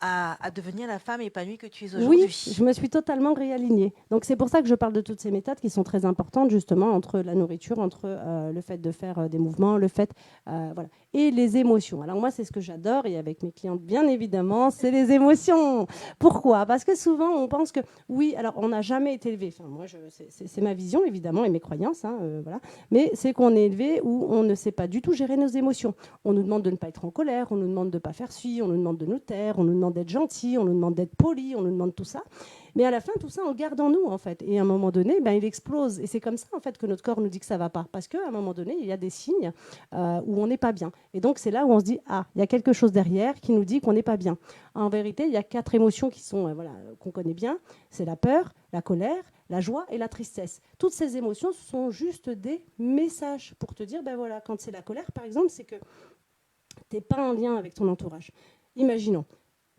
à devenir la femme épanouie que tu es aujourd'hui. Oui, je me suis totalement réalignée. Donc c'est pour ça que je parle de toutes ces méthodes qui sont très importantes justement entre la nourriture, entre le fait de faire des mouvements, le fait voilà, et les émotions. Alors moi c'est ce que j'adore et avec mes clientes bien évidemment, c'est les émotions. Pourquoi? Parce que souvent on pense que oui, alors on n'a jamais été élevé. Enfin moi c'est ma vision évidemment et mes croyances, hein, voilà. Mais c'est qu'on est élevé où on ne sait pas du tout gérer nos émotions. On nous demande de ne pas être en colère, on nous demande de ne pas faire ci, on nous demande de nous taire, on nous demande d'être gentil, on nous demande d'être poli, on nous demande tout ça. Mais à la fin, tout ça, on le garde en nous, en fait. Et à un moment donné, ben, il explose. Et c'est comme ça, en fait, que notre corps nous dit que ça ne va pas. Parce qu'à un moment donné, il y a des signes où on n'est pas bien. Et donc, c'est là où on se dit, ah, il y a quelque chose derrière qui nous dit qu'on n'est pas bien. En vérité, il y a 4 émotions qui sont, voilà, qu'on connaît bien. C'est la peur, la colère, la joie et la tristesse. Toutes ces émotions sont juste des messages pour te dire, ben voilà, quand c'est la colère, par exemple, c'est que tu n'es pas en lien avec ton entourage. Imaginons,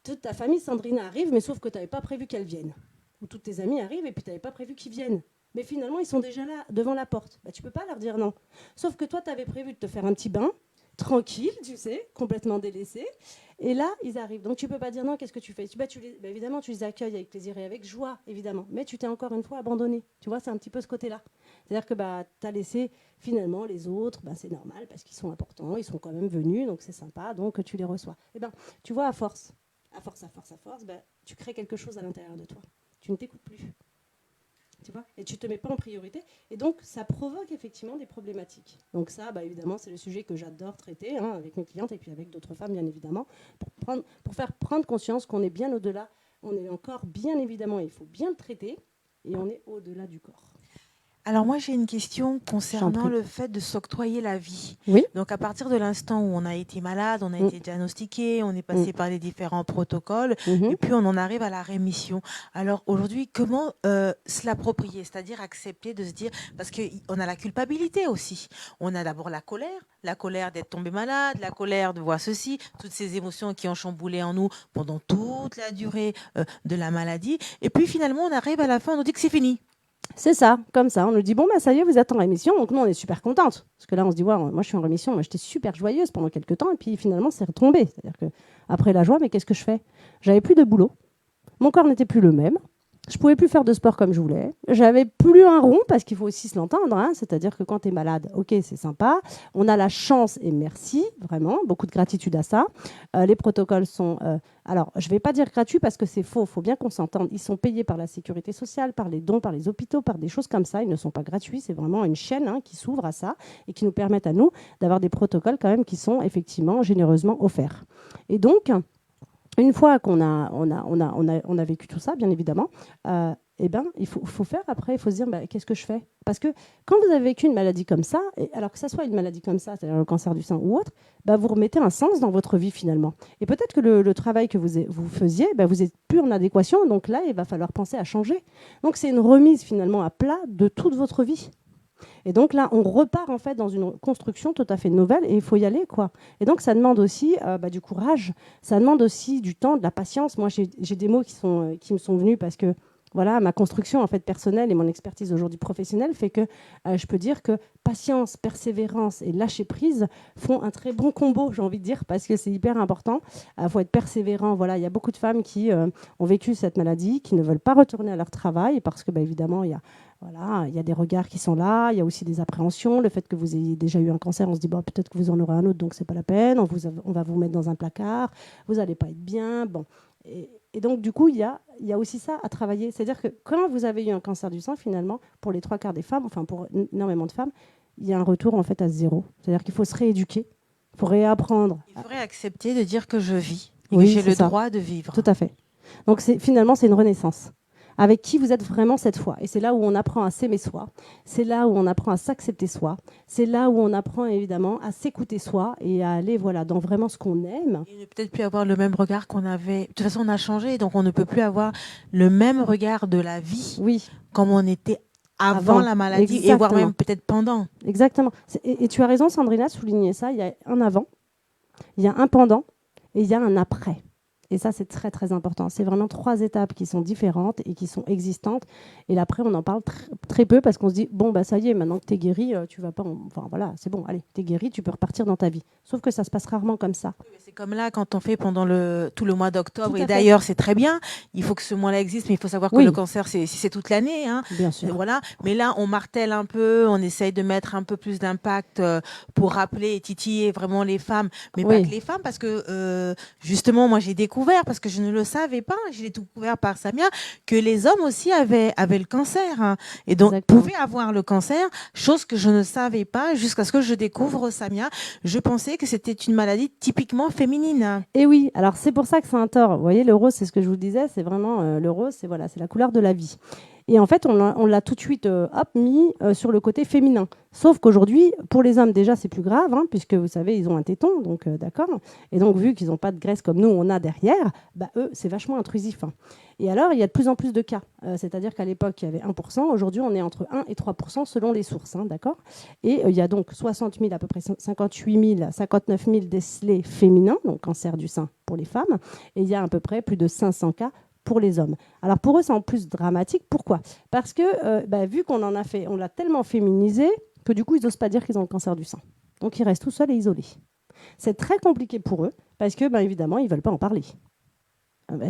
toute ta famille, Sandrina, arrive, mais sauf que tu n'avais pas prévu qu'elle vienne. Ou toutes tes amis arrivent et puis tu n'avais pas prévu qu'ils viennent. Mais finalement, ils sont déjà là, devant la porte. Bah, tu ne peux pas leur dire non. Sauf que toi, tu avais prévu de te faire un petit bain, tranquille, tu sais, complètement délaissé. Et là, ils arrivent. Donc, tu ne peux pas dire non, qu'est-ce que tu fais? Évidemment, tu les accueilles avec plaisir et avec joie, évidemment. Mais tu t'es encore une fois abandonné. Tu vois, c'est un petit peu ce côté-là. C'est-à-dire que tu as laissé finalement les autres, c'est normal parce qu'ils sont importants, ils sont quand même venus, donc c'est sympa, donc tu les reçois. Et tu vois, à force, tu crées quelque chose à l'intérieur de toi. Tu ne t'écoutes plus. Tu vois, et tu ne te mets pas en priorité. Et donc, ça provoque effectivement des problématiques. Donc ça, évidemment, c'est le sujet que j'adore traiter avec mes clientes et puis avec d'autres femmes, bien évidemment, pour faire prendre conscience qu'on est bien au-delà. On est encore, bien évidemment, il faut bien le traiter, et on est au-delà du corps. Alors moi, j'ai une question J'en concernant prie. le fait de s'octroyer la vie. Oui. Donc à partir de l'instant où on a été malade, on a été diagnostiqué, on est passé par les différents protocoles, Mhm. et puis on en arrive à la rémission. Alors aujourd'hui, comment se l'approprier? C'est-à-dire accepter de se dire, parce qu'on a la culpabilité aussi. On a d'abord la colère d'être tombé malade, la colère de voir ceci, toutes ces émotions qui ont chamboulé en nous pendant toute la durée de la maladie. Et puis finalement, on arrive à la fin, on nous dit que c'est fini. C'est ça, comme ça. On nous dit, bon, ça y est, vous êtes en rémission. Donc, nous, on est super contente. Parce que là, on se dit, ouais, moi, je suis en rémission. Moi, j'étais super joyeuse pendant quelques temps. Et puis, finalement, c'est retombé. C'est-à-dire qu'après la joie, mais qu'est-ce que je fais? J'avais plus de boulot. Mon corps n'était plus le même. Je pouvais plus faire de sport comme je voulais. J'avais plus un rond, parce qu'il faut aussi se l'entendre. C'est-à-dire que quand tu es malade, ok, c'est sympa. On a la chance, et merci, vraiment, beaucoup de gratitude à ça. Les protocoles sont... alors, je ne vais pas dire gratuits parce que c'est faux. Il faut bien qu'on s'entende. Ils sont payés par la sécurité sociale, par les dons, par les hôpitaux, par des choses comme ça. Ils ne sont pas gratuits. C'est vraiment une chaîne qui s'ouvre à ça et qui nous permettent à nous d'avoir des protocoles quand même qui sont effectivement généreusement offerts. Et donc... Une fois qu'on a vécu tout ça, bien évidemment, il faut faire après, il faut se dire qu'est-ce que je fais? Parce que quand vous avez vécu une maladie comme ça, et alors que ça soit une maladie comme ça, c'est-à-dire le cancer du sein ou autre, vous remettez un sens dans votre vie finalement. Et peut-être que le travail que vous faisiez, vous n'êtes plus en adéquation, donc là, il va falloir penser à changer. Donc c'est une remise finalement à plat de toute votre vie. Et donc là, on repart en fait dans une construction tout à fait nouvelle et il faut y aller, quoi. Et donc ça demande aussi du courage, ça demande aussi du temps, de la patience. Moi, j'ai des mots qui me sont venus parce que voilà, ma construction en fait personnelle et mon expertise aujourd'hui professionnelle fait que je peux dire que patience, persévérance et lâcher prise font un très bon combo, j'ai envie de dire, parce que c'est hyper important. Il faut être persévérant. Voilà, il y a beaucoup de femmes qui ont vécu cette maladie, qui ne veulent pas retourner à leur travail parce que évidemment il y a des regards qui sont là, il y a aussi des appréhensions. Le fait que vous ayez déjà eu un cancer, on se dit peut-être que vous en aurez un autre, donc c'est pas la peine. On va vous mettre dans un placard, vous n'allez pas être bien. Bon. Et donc, du coup, il y a aussi ça à travailler. C'est-à-dire que quand vous avez eu un cancer du sein, finalement, pour les 3/4 des femmes, enfin pour énormément de femmes, il y a un retour en fait à zéro. C'est-à-dire qu'il faut se rééduquer, il faut réapprendre. Il faudrait accepter de dire que je vis et Oui, que j'ai le ça. droit de vivre. Tout à fait. Donc, finalement, c'est une renaissance. Avec qui vous êtes vraiment cette fois. Et c'est là où on apprend à s'aimer soi. C'est là où on apprend à s'accepter soi. C'est là où on apprend évidemment à s'écouter soi et à aller dans vraiment ce qu'on aime. Et ne peut-être plus avoir le même regard qu'on avait. De toute façon, on a changé, donc on ne peut plus avoir le même regard de la vie comme on était avant la maladie. Exactement. Et voire même peut-être pendant. Exactement. Et tu as raison, Sandrina, de souligner ça. Il y a un avant, il y a un pendant et il y a un après. Et ça, c'est très, très important. C'est vraiment 3 étapes qui sont différentes et qui sont existantes. Et après, on en parle très peu parce qu'on se dit, ça y est, maintenant que tu es guéri, tu vas pas... Enfin, voilà, c'est bon, allez, tu es guéri, tu peux repartir dans ta vie. Sauf que ça se passe rarement comme ça. Oui, c'est comme là, quand on fait pendant tout le mois d'octobre. Et d'ailleurs, c'est très bien. Il faut que ce mois-là existe, mais il faut savoir que le cancer, c'est toute l'année. Bien sûr. Voilà. Mais là, on martèle un peu, on essaye de mettre un peu plus d'impact pour rappeler et titiller vraiment les femmes. Mais pas que les femmes, parce que justement, moi, j'ai découvert, parce que je ne le savais pas, je l'ai découvert par Samia, que les hommes aussi avaient le cancer. Et donc, pouvaient avoir le cancer, chose que je ne savais pas jusqu'à ce que je découvre Samia. Je pensais que c'était une maladie typiquement féminine. Et oui, alors c'est pour ça que c'est un tort. Vous voyez, le rose, c'est ce que je vous disais, c'est vraiment le rose, c'est la couleur de la vie. Et en fait, on l'a tout de suite mis sur le côté féminin. Sauf qu'aujourd'hui, pour les hommes, déjà, c'est plus grave, puisque vous savez, ils ont un téton, donc d'accord. Et donc, vu qu'ils n'ont pas de graisse comme nous, on a derrière, eux, c'est vachement intrusif. Et alors, il y a de plus en plus de cas. C'est-à-dire qu'à l'époque, il y avait 1%. Aujourd'hui, on est entre 1 et 3% selon les sources, d'accord. Et il y a donc 60 000, à peu près 58 000, 59 000 décelés féminins, donc cancer du sein pour les femmes. Et il y a à peu près plus de 500 cas pour les hommes. Alors pour eux, c'est en plus dramatique. Pourquoi? Parce que vu qu'on on l'a tellement féminisé que du coup, ils n'osent pas dire qu'ils ont le cancer du sein. Donc ils restent tout seuls et isolés. C'est très compliqué pour eux parce que, évidemment, ils ne veulent pas en parler.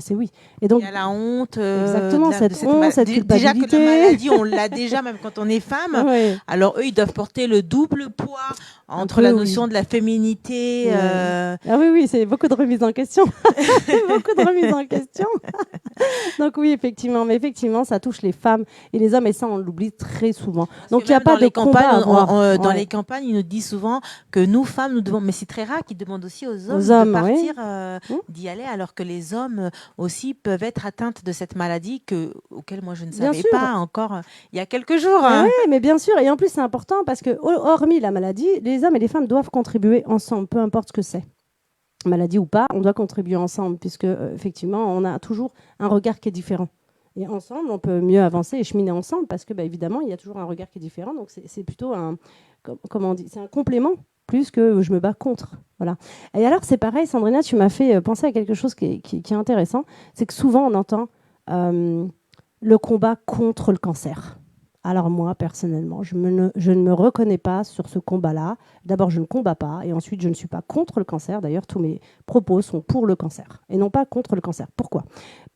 C'est oui. Et donc, il y a la honte. Exactement, cette culpabilité. Déjà que la maladie, on l'a déjà, même quand on est femme. Ouais. Alors eux, ils doivent porter le double poids entre la notion de la féminité. Ah oui, c'est beaucoup de remise en question. Beaucoup de remise en question. Donc oui, effectivement, mais effectivement, ça touche les femmes et les hommes, et ça, on l'oublie très souvent. Parce Donc que il n'y a même pas dans de les combat à campagnes, avoir. dans Ouais. les campagnes, ils nous disent souvent que nous, femmes, nous devons. Mais c'est très rare qu'ils demandent aussi aux Aux hommes de hommes, partir, oui. Mmh. d'y aller, alors que les hommes aussi peuvent être atteints de cette maladie auquel moi je ne Bien savais sûr. pas encore il y a quelques jours. Mais oui, Hein. mais bien sûr. Et en plus, c'est important parce que, hormis la maladie, les hommes et les femmes doivent contribuer ensemble, peu importe ce que c'est. Maladie ou pas, on doit contribuer ensemble, puisque effectivement, on a toujours un regard qui est différent. Et ensemble, on peut mieux avancer et cheminer ensemble, parce que, bah, évidemment, il y a toujours un regard qui est différent. Donc, c'est plutôt un, comment on dit, c'est un complément plus que je me bats contre. Voilà. Et alors, c'est pareil, Sandrina, tu m'as fait penser à quelque chose qui est intéressant. C'est que souvent, on entend le combat contre le cancer. Alors moi, personnellement, je ne me reconnais pas sur ce combat-là. D'abord, je ne combats pas, et ensuite, je ne suis pas contre le cancer. D'ailleurs, tous mes propos sont pour le cancer, et non pas contre le cancer. Pourquoi ?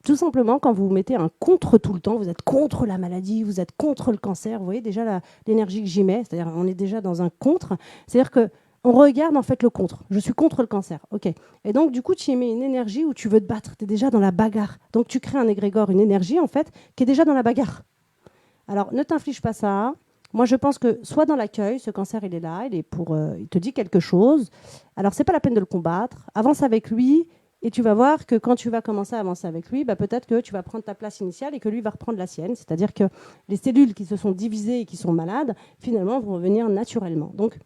Tout simplement, quand vous mettez un contre tout le temps, vous êtes contre la maladie, vous êtes contre le cancer, vous voyez déjà l'énergie que j'y mets, c'est-à-dire on est déjà dans un contre, c'est-à-dire qu'on regarde en fait le contre. Je suis contre le cancer, ok. Et donc, du coup, tu y mets une énergie où tu veux te battre, tu es déjà dans la bagarre. Donc, tu crées un égrégore, une énergie en fait, qui est déjà dans la bagarre. Alors, ne t'inflige pas ça. Moi, je pense que soit dans l'accueil, ce cancer, il est là, il te dit quelque chose. Alors, c'est pas la peine de le combattre. Avance avec lui et tu vas voir que quand tu vas commencer à avancer avec lui, bah, peut-être que tu vas prendre ta place initiale et que lui va reprendre la sienne. C'est-à-dire que les cellules qui se sont divisées et qui sont malades, finalement, vont revenir naturellement. Donc,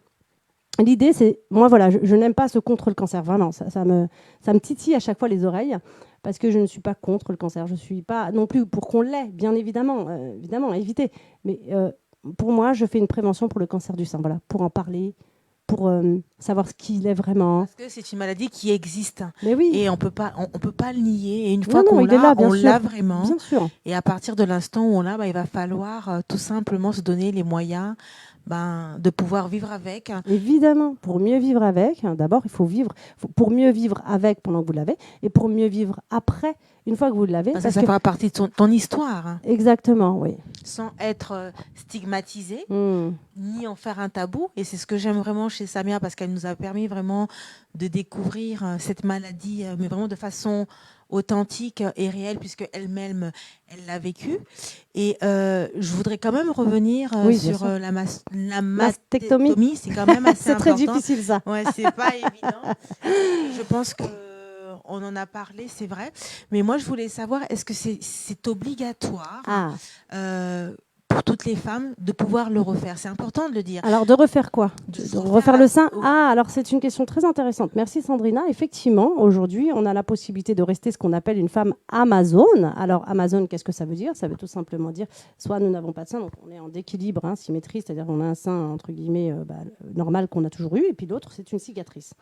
l'idée, c'est, moi, voilà, je n'aime pas ce contre le cancer. Vraiment, ça me titille à chaque fois les oreilles. Parce que je ne suis pas contre le cancer. Je ne suis pas non plus pour qu'on l'ait, bien évidemment, évidemment, à éviter. Mais pour moi, je fais une prévention pour le cancer du sein, voilà, pour en parler, pour savoir ce qu'il est vraiment. Parce que c'est une maladie qui existe. Mais oui. Et on peut pas le nier. Et une Non, fois non, qu'on il est là, l'a, bien on sûr. l'a vraiment. Bien sûr. Et à partir de l'instant où on l'a, bah, il va falloir tout simplement se donner les moyens de pouvoir vivre avec. Évidemment, pour mieux vivre avec, d'abord, il faut vivre, pour mieux vivre avec pendant que vous l'avez, et pour mieux vivre après, une fois que vous l'avez. Parce que ça fera partie de ton histoire. Hein. Exactement, oui. Sans être stigmatisé, Mmh. ni en faire un tabou. Et c'est ce que j'aime vraiment chez Samia, parce qu'elle nous a permis vraiment de découvrir cette maladie, mais vraiment de façon authentique et réelle, puisque elle-même, elle l'a vécue. Et je voudrais quand même revenir Oui, sur la mastectomie. mastectomie. C'est quand même assez C'est important. très difficile, ça. Ouais, c'est pas évident. Je pense que on en a parlé, c'est vrai. Mais moi, je voulais savoir, est-ce que c'est obligatoire pour toutes les femmes de pouvoir le refaire? C'est important de le dire. Alors, de refaire quoi? De refaire le sein? Oui. Ah, alors c'est une question très intéressante. Merci Sandrina. Effectivement, aujourd'hui, on a la possibilité de rester ce qu'on appelle une femme Amazone. Alors, Amazone, qu'est-ce que ça veut dire? Ça veut tout simplement dire, soit nous n'avons pas de sein, donc on est en déséquilibre, symétrie, c'est-à-dire qu'on a un sein, entre guillemets, normal qu'on a toujours eu, et puis l'autre, c'est une cicatrice.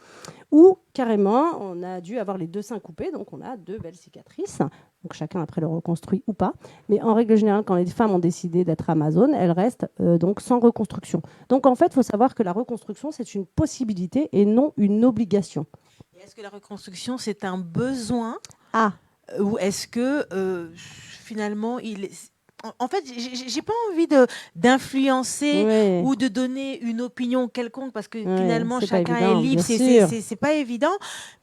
Ou, carrément, on a dû avoir les deux seins coupés, donc on a deux belles cicatrices. Donc chacun après le reconstruit ou pas. Mais en règle générale, quand les femmes ont décidé d'être Amazone, elles restent donc sans reconstruction. Donc en fait, il faut savoir que la reconstruction, c'est une possibilité et non une obligation. Et est-ce que la reconstruction, c'est un besoin? Ou est-ce que finalement, en fait, j'ai pas envie d'influencer ou de donner une opinion quelconque, parce que finalement chacun est libre, c'est pas évident.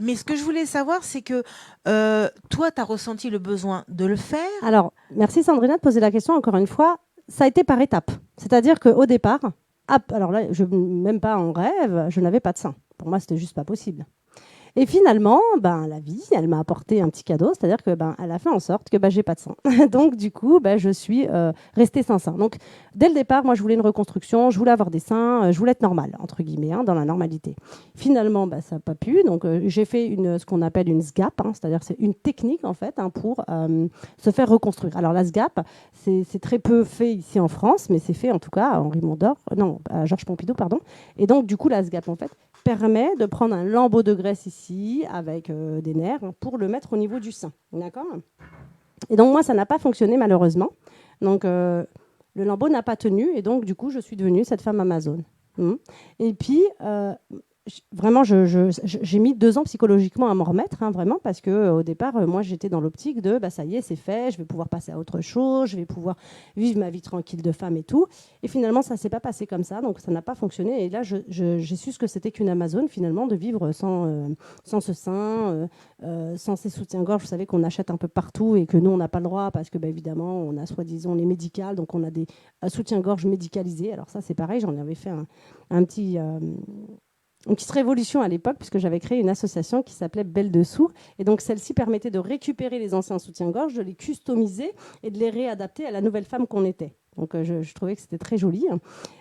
Mais ce que je voulais savoir, c'est que toi, tu as ressenti le besoin de le faire. Alors, merci Sandrina de poser la question encore une fois. Ça a été par étapes. C'est-à-dire qu'au départ, alors là, même pas en rêve, je n'avais pas de sein. Pour moi, c'était juste pas possible. Et finalement, la vie, elle m'a apporté un petit cadeau, c'est-à-dire que elle a fait en sorte que j'ai pas de sein. Donc du coup, je suis restée sans sein. Donc dès le départ, moi je voulais une reconstruction, je voulais avoir des seins, je voulais être normale entre guillemets, dans la normalité. Finalement, ça n'a pas pu. Donc j'ai fait ce qu'on appelle une SGAP, c'est-à-dire c'est une technique en fait pour se faire reconstruire. Alors la SGAP, c'est très peu fait ici en France, mais c'est fait en tout cas à Georges Pompidou, pardon. Et donc du coup la SGAP en fait permet de prendre un lambeau de graisse ici avec des nerfs pour le mettre au niveau du sein. D'accord ? Et donc moi, ça n'a pas fonctionné malheureusement. Donc le lambeau n'a pas tenu et donc du coup, je suis devenue cette femme Amazone. Et puis, vraiment, j'ai mis 2 ans psychologiquement à m'en remettre, hein, vraiment, parce que au départ, moi, j'étais dans l'optique de, bah, ça y est, c'est fait, je vais pouvoir passer à autre chose, je vais pouvoir vivre ma vie tranquille de femme et tout. Et finalement, ça s'est pas passé comme ça, donc ça n'a pas fonctionné. Et là, j'ai su ce que c'était qu'une Amazone, finalement, de vivre sans ce sein, sans ces soutiens-gorge, vous savez, qu'on achète un peu partout et que nous, on n'a pas le droit parce que, bah, évidemment, on a soi-disant les médicales, donc on a des soutiens-gorge médicalisés. Alors ça, c'est pareil, j'en avais fait un petit... une petite révolution à l'époque, puisque j'avais créé une association qui s'appelait Belle Dessous. Et donc, celle-ci permettait de récupérer les anciens soutiens-gorge, de les customiser et de les réadapter à la nouvelle femme qu'on était. Donc, je trouvais que c'était très joli.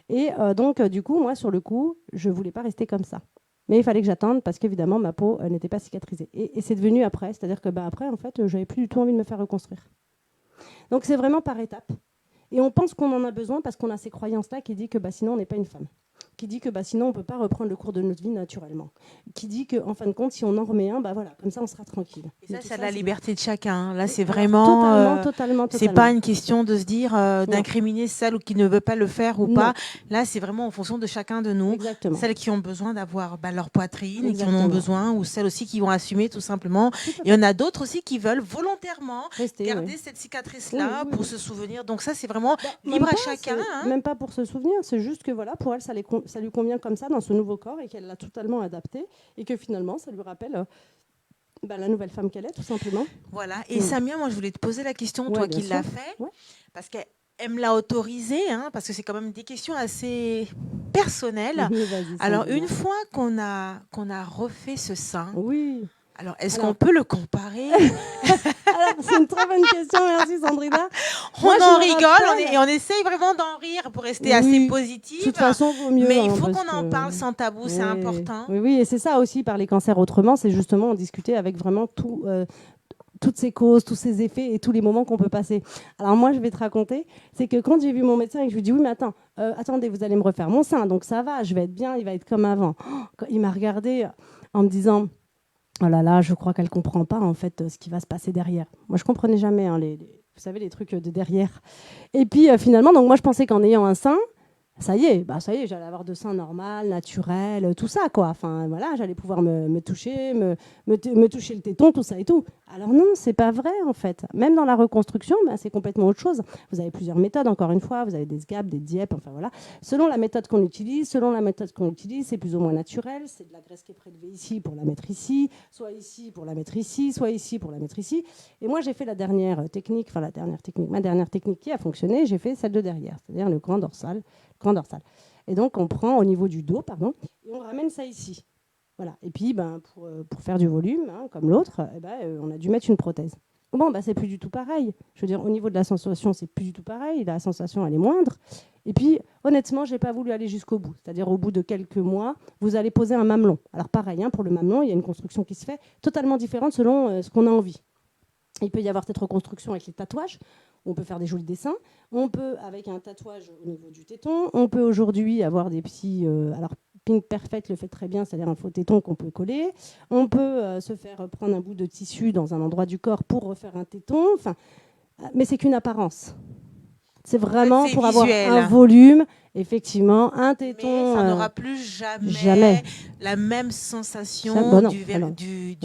Et donc, du coup, moi, sur le coup, je ne voulais pas rester comme ça. Mais il fallait que j'attende parce qu'évidemment, ma peau n'était pas cicatrisée. Et c'est devenu après. C'est-à-dire que après, en fait, je n'avais plus du tout envie de me faire reconstruire. Donc, c'est vraiment par étapes. Et on pense qu'on en a besoin parce qu'on a ces croyances-là qui disent que sinon, on n'est pas une femme. Qui dit que sinon on ne peut pas reprendre le cours de notre vie naturellement, qui dit qu'en fin de compte, si on en remet un, voilà, comme ça on sera tranquille. Et ça, c'est la liberté de chacun. Là, c'est vraiment... Totalement. C'est pas une question de se dire d'incriminer celle qui ne veut pas le faire ou pas. Là, c'est vraiment en fonction de chacun de nous. Exactement. Celles qui ont besoin d'avoir leur poitrine et qui en ont besoin, ou celles aussi qui vont assumer tout simplement. Il y en a d'autres aussi qui veulent volontairement garder cette cicatrice-là pour se souvenir. Donc ça, c'est vraiment libre à chacun. Même pas pour se souvenir, c'est juste que voilà, pour elle, ça lui convient comme ça dans ce nouveau corps et qu'elle l'a totalement adapté et que finalement, ça lui rappelle la nouvelle femme qu'elle est, tout simplement. Voilà. Et Samia, moi, je voulais te poser la question, toi qui l'as fait, parce qu'elle me l'a autorisé, parce que c'est quand même des questions assez personnelles. Alors, une fois qu'on a refait ce sein, alors est-ce qu'on peut le comparer? Alors, c'est une très bonne question, merci Sandrina. On en rigole et on essaye vraiment d'en rire pour rester assez positif. De toute façon, vaut mieux. Mais il faut qu'on en parle sans tabou, c'est important. Oui, et c'est ça aussi par les cancers autrement, c'est justement en discuter avec vraiment toutes ces causes, tous ces effets et tous les moments qu'on peut passer. Alors moi, je vais te raconter, c'est que quand j'ai vu mon médecin et que je lui dis oui, mais attendez, vous allez me refaire mon sein, donc ça va, je vais être bien, il va être comme avant. Il m'a regardé en me disant... Oh là là, je crois qu'elle ne comprend pas en fait ce qui va se passer derrière. Moi, je ne comprenais jamais, vous savez, les trucs de derrière. Et puis finalement, donc moi, je pensais qu'en ayant un sein, ça y est, j'allais avoir de sein normal, naturel, tout ça, quoi. Enfin, voilà, j'allais pouvoir me toucher, me toucher le téton, tout ça et tout. Alors non, c'est pas vrai, en fait. Même dans la reconstruction, c'est complètement autre chose. Vous avez plusieurs méthodes, encore une fois. Vous avez des SGAP, des DIEP, enfin voilà. Selon la méthode qu'on utilise, c'est plus ou moins naturel. C'est de la graisse qui est prélevée ici pour la mettre ici, soit ici pour la mettre ici, soit ici pour la mettre ici. Et moi, j'ai fait ma dernière technique qui a fonctionné, j'ai fait celle de derrière, c'est-à-dire le grand dorsal. Et donc, on prend au niveau du dos, et on ramène ça ici. Voilà. Et puis, pour faire du volume, comme l'autre, on a dû mettre une prothèse. Bon, c'est plus du tout pareil. Je veux dire, au niveau de la sensation, c'est plus du tout pareil. La sensation, elle est moindre. Et puis, honnêtement, je n'ai pas voulu aller jusqu'au bout. C'est-à-dire, au bout de quelques mois, vous allez poser un mamelon. Alors, pareil, pour le mamelon, il y a une construction qui se fait totalement différente selon ce qu'on a envie. Il peut y avoir cette reconstruction avec les tatouages. On peut faire des jolis dessins. On peut, avec un tatouage au niveau du téton, on peut aujourd'hui avoir des petits... alors, Pink Perfect le fait très bien, c'est-à-dire un faux téton qu'on peut coller. On peut se faire prendre un bout de tissu dans un endroit du corps pour refaire un téton. Mais c'est qu'une apparence. C'est vraiment pour avoir un volume, effectivement, un téton. Mais ça n'aura plus jamais la même sensation du.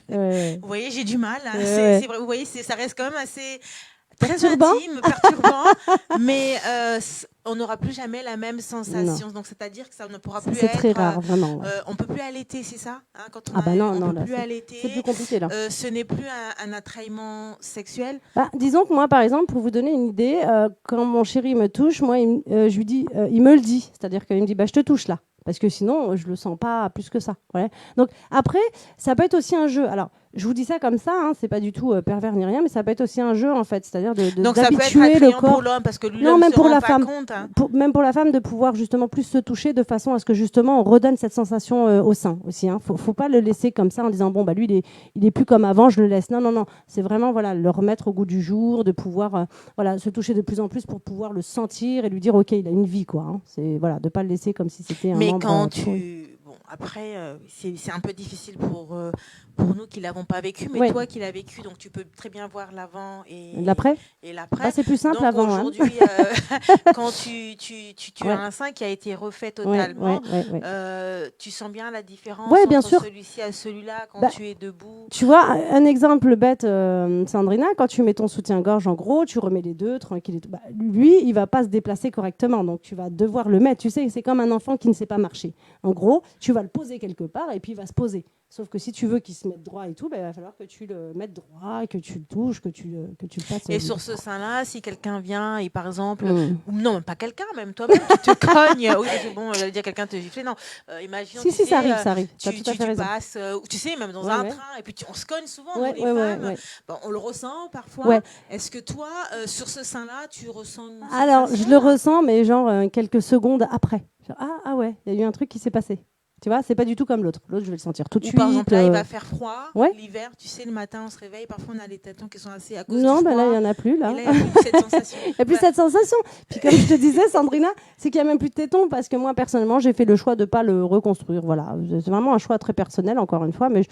Vous voyez, j'ai du mal. C'est vrai, vous voyez, ça reste quand même assez très intime, perturbant, mais on n'aura plus jamais la même sensation. Donc, c'est-à-dire que ça ne pourra plus être... C'est très rare, vraiment. On ne peut plus allaiter, c'est ça quand on ne peut plus allaiter. C'est plus compliqué, là. Ce n'est plus un attraillement sexuel. Disons que moi, par exemple, pour vous donner une idée, quand mon chéri me touche, moi, je lui dis, il me le dit. C'est-à-dire qu'il me dit, je te touche là. Parce que sinon, je ne le sens pas plus que ça. Ouais. Donc, après, ça peut être aussi un jeu. Alors, je vous dis ça comme ça, c'est pas du tout pervers ni rien, mais ça peut être aussi un jeu, en fait. C'est-à-dire donc, ça peut être attrayant pour l'homme, parce que lui, l'homme ne se rend pas compte. Même pour la femme, de pouvoir justement plus se toucher de façon à ce que justement on redonne cette sensation au sein aussi. Faut pas le laisser comme ça en disant, lui, il est plus comme avant, je le laisse. Non. C'est vraiment le remettre au goût du jour, de pouvoir se toucher de plus en plus pour pouvoir le sentir et lui dire, OK, il a une vie, quoi. C'est de pas le laisser comme si c'était un membre. Mais quand tu... Bon, après, c'est un peu difficile pour nous qui l'avons pas vécu, mais Ouais. toi qui l'as vécu, donc tu peux très bien voir l'avant L'après, et l'après. bah, c'est plus simple Donc avant. Hein. aujourd'hui, quand tu Ouais. as un sein qui a été refait Ouais, totalement, ouais. tu sens bien la différence Ouais, bien entre sûr. celui-ci à celui-là quand Bah, tu es debout. Tu vois, un exemple bête, Sandrina, quand tu mets ton soutien-gorge en gros, tu remets les deux, tranquille et tout. Bah, lui, il va pas se déplacer correctement, donc tu vas devoir le mettre. Tu sais, c'est comme un enfant qui ne sait pas marcher. En gros, tu vas le poser quelque part et puis il va se poser. Sauf que si tu veux qu'il se mette droit et tout, bah, il va falloir que tu le mettes droit, que tu le touches, que tu le fasses. Et sur ce sein-là, si quelqu'un vient et par exemple, Mm. ou non, même pas quelqu'un, même toi-même, tu te cognes. Oui, parce que bon, j'allais dire quelqu'un te gifler. Non, imaginons, Si, tu si, sais, ça arrive. Tu as tout à fait tu raison. passes, tu sais, même dans Ouais, un ouais. train, et puis on se cogne souvent, Ouais, nous les ouais, femmes. ouais. Bon, on le ressent parfois. Ouais. Est-ce que toi, sur ce sein-là, tu ressens une Alors, je sensation le ressens, mais genre quelques secondes après. Genre, ah ouais, il y a eu un truc qui s'est passé. Tu vois, c'est pas du tout comme l'autre. L'autre, je vais le sentir tout de Ou suite. par exemple, là, il va faire froid, Ouais. l'hiver, tu sais, le matin, on se réveille, parfois on a les tétons qui sont assez à cause Non, du bah froid. là, il n'y en a plus. Là. Et là, il n'y a plus cette sensation. Il n'y a plus cette sensation. Puis comme je te disais, Sandrina, c'est qu'il n'y a même plus de tétons parce que moi, personnellement, j'ai fait le choix de ne pas le reconstruire. Voilà, c'est vraiment un choix très personnel, encore une fois. Mais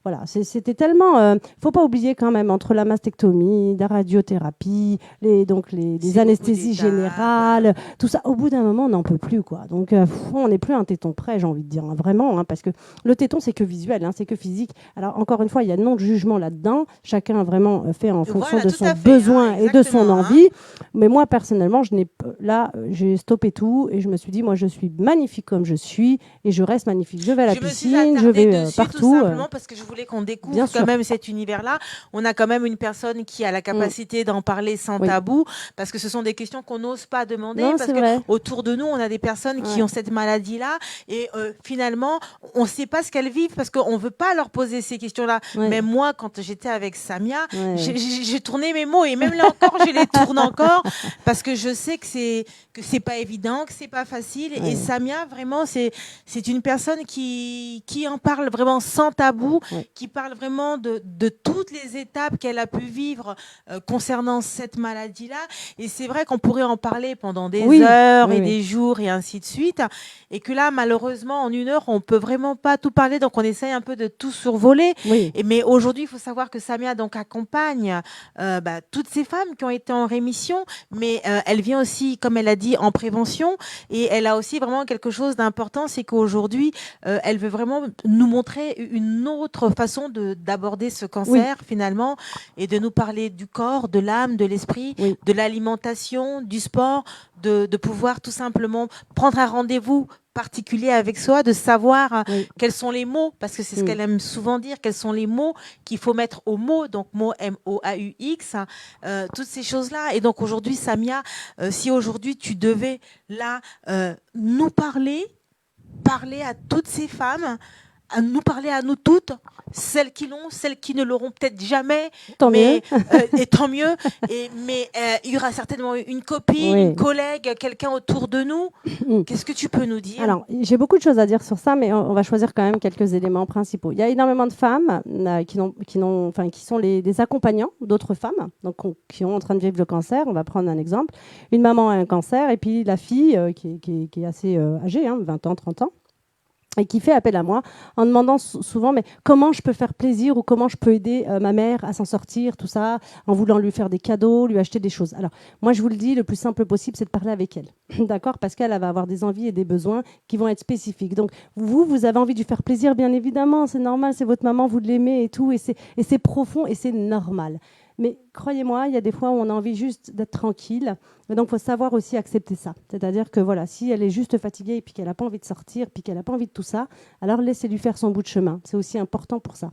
voilà, c'était tellement... faut pas oublier quand même, entre la mastectomie, la radiothérapie, les C'est anesthésies beaucoup d'étapes. générales, tout ça, au bout d'un moment, on n'en peut plus, quoi. Donc, on n'est plus un téton prêt, j'ai envie de dire, hein, vraiment, hein, parce que le téton, c'est que visuel, hein, c'est que physique. Alors, encore une fois, il y a non de jugement là-dedans. Chacun vraiment fait en fonction Voilà, de tout son à fait, besoin hein, et de son exactement, hein. envie. Mais moi, personnellement, j'ai stoppé tout et je me suis dit, moi, je suis magnifique comme je suis et je reste magnifique. Je vais à la Je me suis piscine, je attardée vais dessus partout. tout simplement parce que je voulais qu'on découvre bien quand sûr. même cet univers-là. On a quand même une personne qui a la capacité d'en parler sans Oui. tabou, parce que ce sont des questions qu'on n'ose pas demander, Non, parce c'est que vrai. autour de nous, on a des personnes qui Ouais. ont cette maladie-là et finalement, on ne sait pas ce qu'elles vivent parce qu'on ne veut pas leur poser ces questions-là. Ouais. Même moi, quand j'étais avec Samia, Ouais. j'ai tourné mes mots et même là encore, je les tourne encore parce que je sais que c'est pas évident, que c'est pas facile. Ouais. Et Samia, vraiment, c'est une personne qui en parle vraiment sans tabou, Ouais. qui parle vraiment de toutes les étapes qu'elle a pu vivre concernant cette maladie-là. Et c'est vrai qu'on pourrait en parler pendant des Oui, heures oui, et oui. des jours et ainsi de suite. Et que là, malheureusement, en une heure, on peut vraiment pas tout parler. Donc, on essaye un peu de tout survoler. Oui. Mais aujourd'hui, il faut savoir que Samia donc, accompagne toutes ces femmes qui ont été en rémission. Mais elle vient aussi, comme elle a dit, en prévention. Et elle a aussi vraiment quelque chose d'important, c'est qu'aujourd'hui, elle veut vraiment nous montrer une autre façon d'aborder ce cancer, finalement, et de nous parler du corps, de l'âme, de l'esprit, Oui. de l'alimentation, du sport, de pouvoir tout simplement prendre un rendez-vous particulier avec soi, de savoir Oui. quels sont les mots, parce que c'est ce qu'elle aime souvent dire, quels sont les mots qu'il faut mettre aux mots, donc mots M-O-A-U-X, toutes ces choses-là. Et donc aujourd'hui, Samia, si aujourd'hui tu devais là nous parler à toutes ces femmes, à nous parler à nous toutes, celles qui l'ont, celles qui ne l'auront peut-être jamais, Tant mais mieux. et tant mieux. Mais il y aura certainement une copine, Oui. une collègue, quelqu'un autour de nous. Qu'est-ce que tu peux nous dire? Alors, j'ai beaucoup de choses à dire sur ça, mais on va choisir quand même quelques éléments principaux. Il y a énormément de femmes qui sont des accompagnants d'autres femmes qui sont en train de vivre le cancer. On va prendre un exemple. Une maman a un cancer et puis la fille qui est assez âgée, 20 ans, 30 ans, et qui fait appel à moi en demandant souvent mais comment je peux faire plaisir ou comment je peux aider ma mère à s'en sortir, tout ça, en voulant lui faire des cadeaux, lui acheter des choses. Alors, moi, je vous le dis, le plus simple possible, c'est de parler avec elle. D'accord? Parce qu'elle va avoir des envies et des besoins qui vont être spécifiques. Donc, vous avez envie de lui faire plaisir, bien évidemment, c'est normal, c'est votre maman, vous l'aimez et tout, et c'est profond et c'est normal. Mais croyez-moi, il y a des fois où on a envie juste d'être tranquille. Et donc, il faut savoir aussi accepter ça. C'est-à-dire que voilà, si elle est juste fatiguée et puis qu'elle n'a pas envie de sortir, puis qu'elle n'a pas envie de tout ça, alors laissez-lui faire son bout de chemin. C'est aussi important pour ça.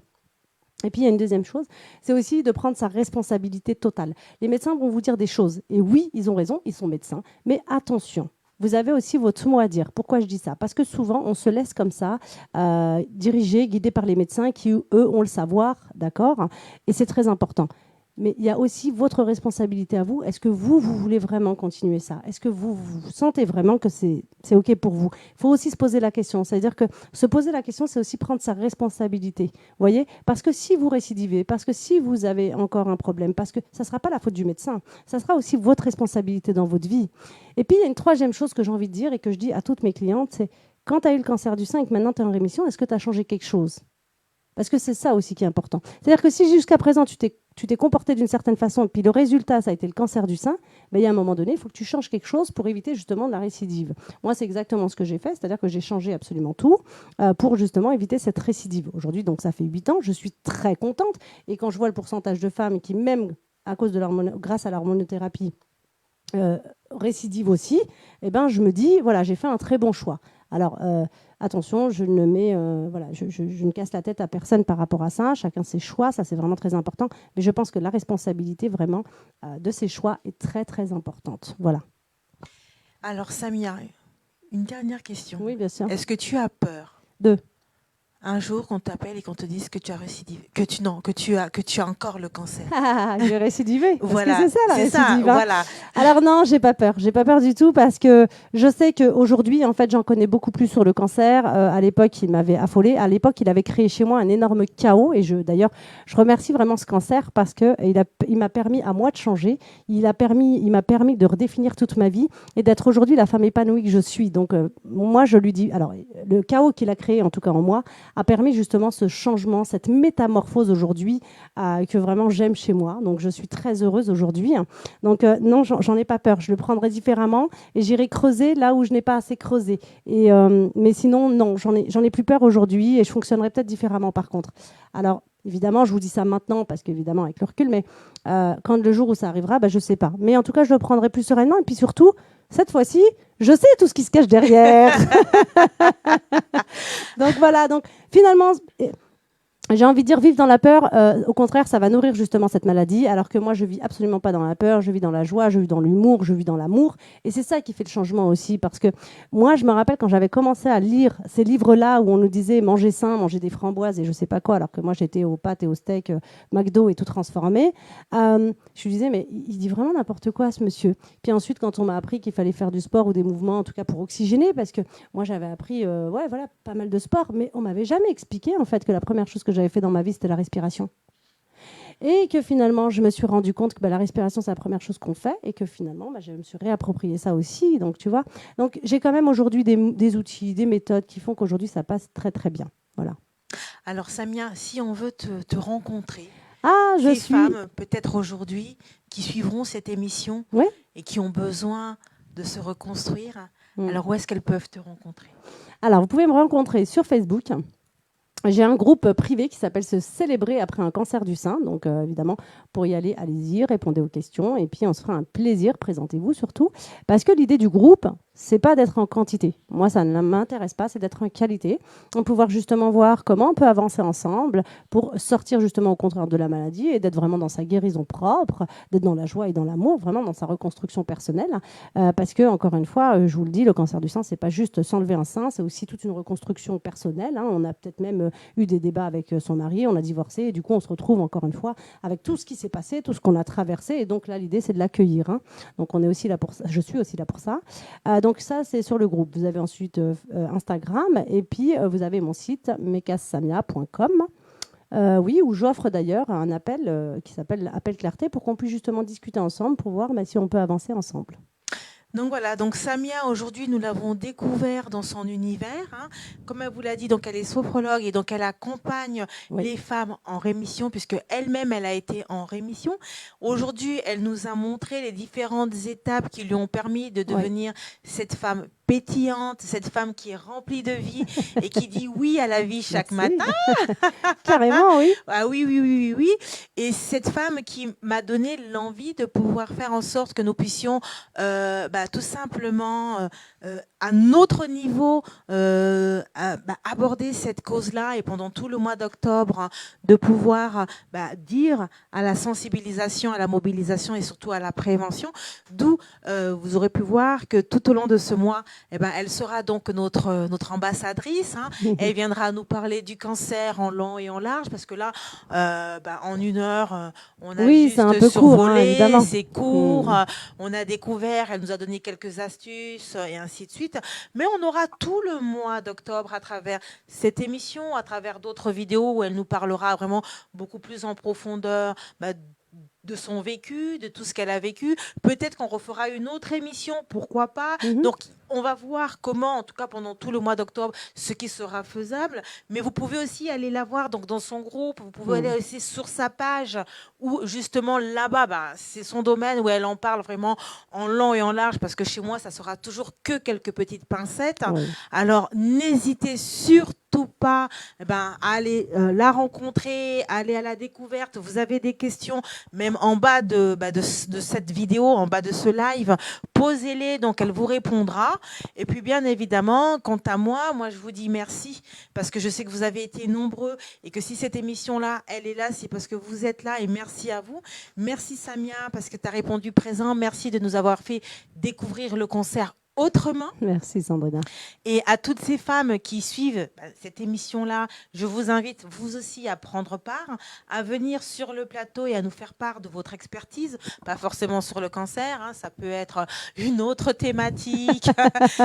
Et puis, il y a une deuxième chose, c'est aussi de prendre sa responsabilité totale. Les médecins vont vous dire des choses. Et oui, ils ont raison, ils sont médecins. Mais attention, vous avez aussi votre mot à dire. Pourquoi je dis ça? Parce que souvent, on se laisse comme ça, diriger, guider par les médecins qui, eux, ont le savoir, d'accord? Et c'est très important. Mais il y a aussi votre responsabilité à vous. Est-ce que vous voulez vraiment continuer ça? Est-ce que vous sentez vraiment que c'est OK pour vous? Il faut aussi se poser la question. C'est-à-dire que se poser la question, c'est aussi prendre sa responsabilité. Vous voyez? Parce que si vous récidivez, parce que si vous avez encore un problème, parce que ça ne sera pas la faute du médecin, ça sera aussi votre responsabilité dans votre vie. Et puis, il y a une troisième chose que j'ai envie de dire et que je dis à toutes mes clientes, c'est quand tu as eu le cancer du sein et que maintenant tu es en rémission, est-ce que tu as changé quelque chose? Parce que c'est ça aussi qui est important. C'est-à-dire que si jusqu'à présent, tu t'es comporté d'une certaine façon, et puis le résultat, ça a été le cancer du sein, ben, il y a un moment donné, il faut que tu changes quelque chose pour éviter justement de la récidive. Moi, c'est exactement ce que j'ai fait, c'est-à-dire que j'ai changé absolument tout pour justement éviter cette récidive. Aujourd'hui, donc ça fait 8 ans, je suis très contente. Et quand je vois le pourcentage de femmes qui, même à cause de grâce à l'hormonothérapie, récidive aussi, eh ben, je me dis, voilà, j'ai fait un très bon choix. Alors, attention, je ne casse la tête à personne par rapport à ça. Chacun ses choix, ça c'est vraiment très important. Mais je pense que la responsabilité vraiment de ses choix est très très importante. Voilà. Alors Samia, une dernière question. Oui, bien sûr. Est-ce que tu as peur De un jour qu'on t'appelle et qu'on te dise que tu as récidivé, que tu as encore le cancer? Je vais récidiver. Parce Voilà, que c'est ça la c'est ça, récidive. Hein. voilà. Alors non, j'ai pas peur. J'ai pas peur du tout parce que je sais qu'aujourd'hui, en fait, j'en connais beaucoup plus sur le cancer. À l'époque, il m'avait affolée. À l'époque, il avait créé chez moi un énorme chaos. Et d'ailleurs, je remercie vraiment ce cancer parce que il m'a permis à moi de changer. Il m'a permis de redéfinir toute ma vie et d'être aujourd'hui la femme épanouie que je suis. Donc moi, je lui dis, alors le chaos qu'il a créé, en tout cas en moi, a permis justement ce changement, cette métamorphose aujourd'hui que vraiment j'aime chez moi. Donc je suis très heureuse aujourd'hui. Donc non, j'en ai pas peur. Je le prendrai différemment et j'irai creuser là où je n'ai pas assez creusé. Mais sinon, non, j'en ai plus peur aujourd'hui et je fonctionnerai peut-être différemment par contre. Alors évidemment, je vous dis ça maintenant parce qu'évidemment avec le recul, mais quand le jour où ça arrivera, je ne sais pas. Mais en tout cas, je le prendrai plus sereinement et puis surtout, cette fois-ci, je sais tout ce qui se cache derrière. Donc voilà, donc finalement, j'ai envie de dire vivre dans la peur, au contraire, ça va nourrir justement cette maladie, alors que moi, je vis absolument pas dans la peur, je vis dans la joie, je vis dans l'humour, je vis dans l'amour. Et c'est ça qui fait le changement aussi, parce que moi, je me rappelle quand j'avais commencé à lire ces livres-là où on nous disait manger sain, manger des framboises et je sais pas quoi, alors que moi, j'étais aux pâtes et aux steaks, McDo et tout transformé. Je me disais, mais il dit vraiment n'importe quoi, ce monsieur. Puis ensuite, quand on m'a appris qu'il fallait faire du sport ou des mouvements, en tout cas pour oxygéner, parce que moi, j'avais appris pas mal de sport, mais on m'avait jamais expliqué en fait que la première chose que j'avais fait dans ma vie, c'était la respiration. Et que finalement, je me suis rendu compte que la respiration, c'est la première chose qu'on fait et que finalement, je me suis réapproprié ça aussi. Donc, tu vois. Donc, j'ai quand même aujourd'hui des outils, des méthodes qui font qu'aujourd'hui, ça passe très, très bien. Voilà. Alors, Samia, si on veut te rencontrer, des femmes, peut-être aujourd'hui, qui suivront cette émission et qui ont besoin de se reconstruire, alors où est-ce qu'elles peuvent te rencontrer? Alors, vous pouvez me rencontrer sur Facebook. J'ai un groupe privé qui s'appelle Se célébrer après un cancer du sein. Donc, évidemment, pour y aller, allez-y, répondez aux questions. Et puis, on se fera un plaisir, présentez-vous surtout. Parce que l'idée du groupe, c'est pas d'être en quantité. Moi, ça ne m'intéresse pas, c'est d'être en qualité. On pouvoir justement voir comment on peut avancer ensemble pour sortir justement au contraire de la maladie et d'être vraiment dans sa guérison propre, d'être dans la joie et dans l'amour, vraiment dans sa reconstruction personnelle. Parce que, encore une fois, je vous le dis, le cancer du sein, c'est pas juste s'enlever un sein, c'est aussi toute une reconstruction personnelle. Hein. On a peut-être même eu des débats avec son mari, on a divorcé et du coup, on se retrouve encore une fois avec tout ce qui s'est passé, tout ce qu'on a traversé. Et donc là, l'idée, c'est de l'accueillir. Hein. Donc, on est aussi là pour ça. Je suis aussi là pour ça. Donc ça, c'est sur le groupe. Vous avez ensuite Instagram et puis vous avez mon site mekassamia.com. Oui, où j'offre d'ailleurs un appel qui s'appelle Appel Clarté pour qu'on puisse justement discuter ensemble pour voir si on peut avancer ensemble. Donc voilà, donc Samia, aujourd'hui, nous l'avons découvert dans son univers. Hein. Comme elle vous l'a dit, donc elle est sophrologue et donc elle accompagne les femmes en rémission, puisque elle-même, elle a été en rémission. Aujourd'hui, elle nous a montré les différentes étapes qui lui ont permis de devenir cette femme pétillante, cette femme qui est remplie de vie et qui dit oui à la vie chaque matin. Carrément, oui. Ah oui. Et cette femme qui m'a donné l'envie de pouvoir faire en sorte que nous puissions tout simplement à notre niveau aborder cette cause-là et pendant tout le mois d'octobre de pouvoir dire à la sensibilisation, à la mobilisation et surtout à la prévention. D'où vous aurez pu voir que tout au long de ce mois, elle sera donc notre ambassadrice. Hein. Elle viendra nous parler du cancer en long et en large parce que là, en 1 heure, on a juste c'est un peu survolé, court, hein, c'est court. On a découvert, elle nous a donné quelques astuces et ainsi de suite. Mais on aura tout le mois d'octobre à travers cette émission, à travers d'autres vidéos où elle nous parlera vraiment beaucoup plus en profondeur de son vécu, de tout ce qu'elle a vécu. Peut-être qu'on refera une autre émission, pourquoi pas. Mhm. Donc, on va voir comment, en tout cas pendant tout le mois d'octobre, ce qui sera faisable. Mais vous pouvez aussi aller la voir donc, dans son groupe, vous pouvez aller aussi sur sa page, où justement là-bas, bah, c'est son domaine, où elle en parle vraiment en long et en large, parce que chez moi, ça sera toujours que quelques petites pincettes. Oui. Alors, n'hésitez surtout pas à aller la rencontrer, aller à la découverte. Vous avez des questions, même en bas de cette vidéo, en bas de ce live, posez-les, donc elle vous répondra. Et puis bien évidemment, quant à moi je vous dis merci, parce que je sais que vous avez été nombreux, et que si cette émission-là, elle est là, c'est parce que vous êtes là, et merci à vous. Merci Samia, parce que tu as répondu présent. Merci de nous avoir fait découvrir le concert autrement. Merci Sandrina. Et à toutes ces femmes qui suivent cette émission-là, je vous invite vous aussi à prendre part, à venir sur le plateau et à nous faire part de votre expertise, pas forcément sur le cancer, hein, ça peut être une autre thématique,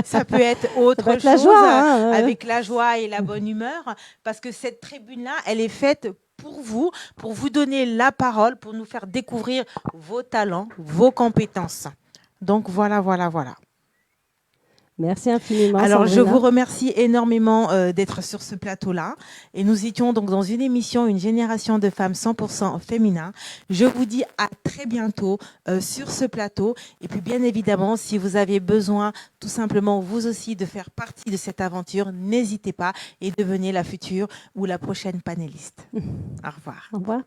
ça peut être autre chose, la joie, hein, avec la joie et la bonne humeur, parce que cette tribune-là, elle est faite pour vous donner la parole, pour nous faire découvrir vos talents, vos compétences. Donc voilà. Merci infiniment. Alors, Sandrina. je vous remercie énormément d'être sur ce plateau-là. Et nous étions donc dans une émission, une génération de femmes 100% féminin. Je vous dis à très bientôt sur ce plateau. Et puis, bien évidemment, si vous avez besoin, tout simplement, vous aussi, de faire partie de cette aventure, n'hésitez pas et devenez la future ou la prochaine panéliste. Au revoir. Au revoir.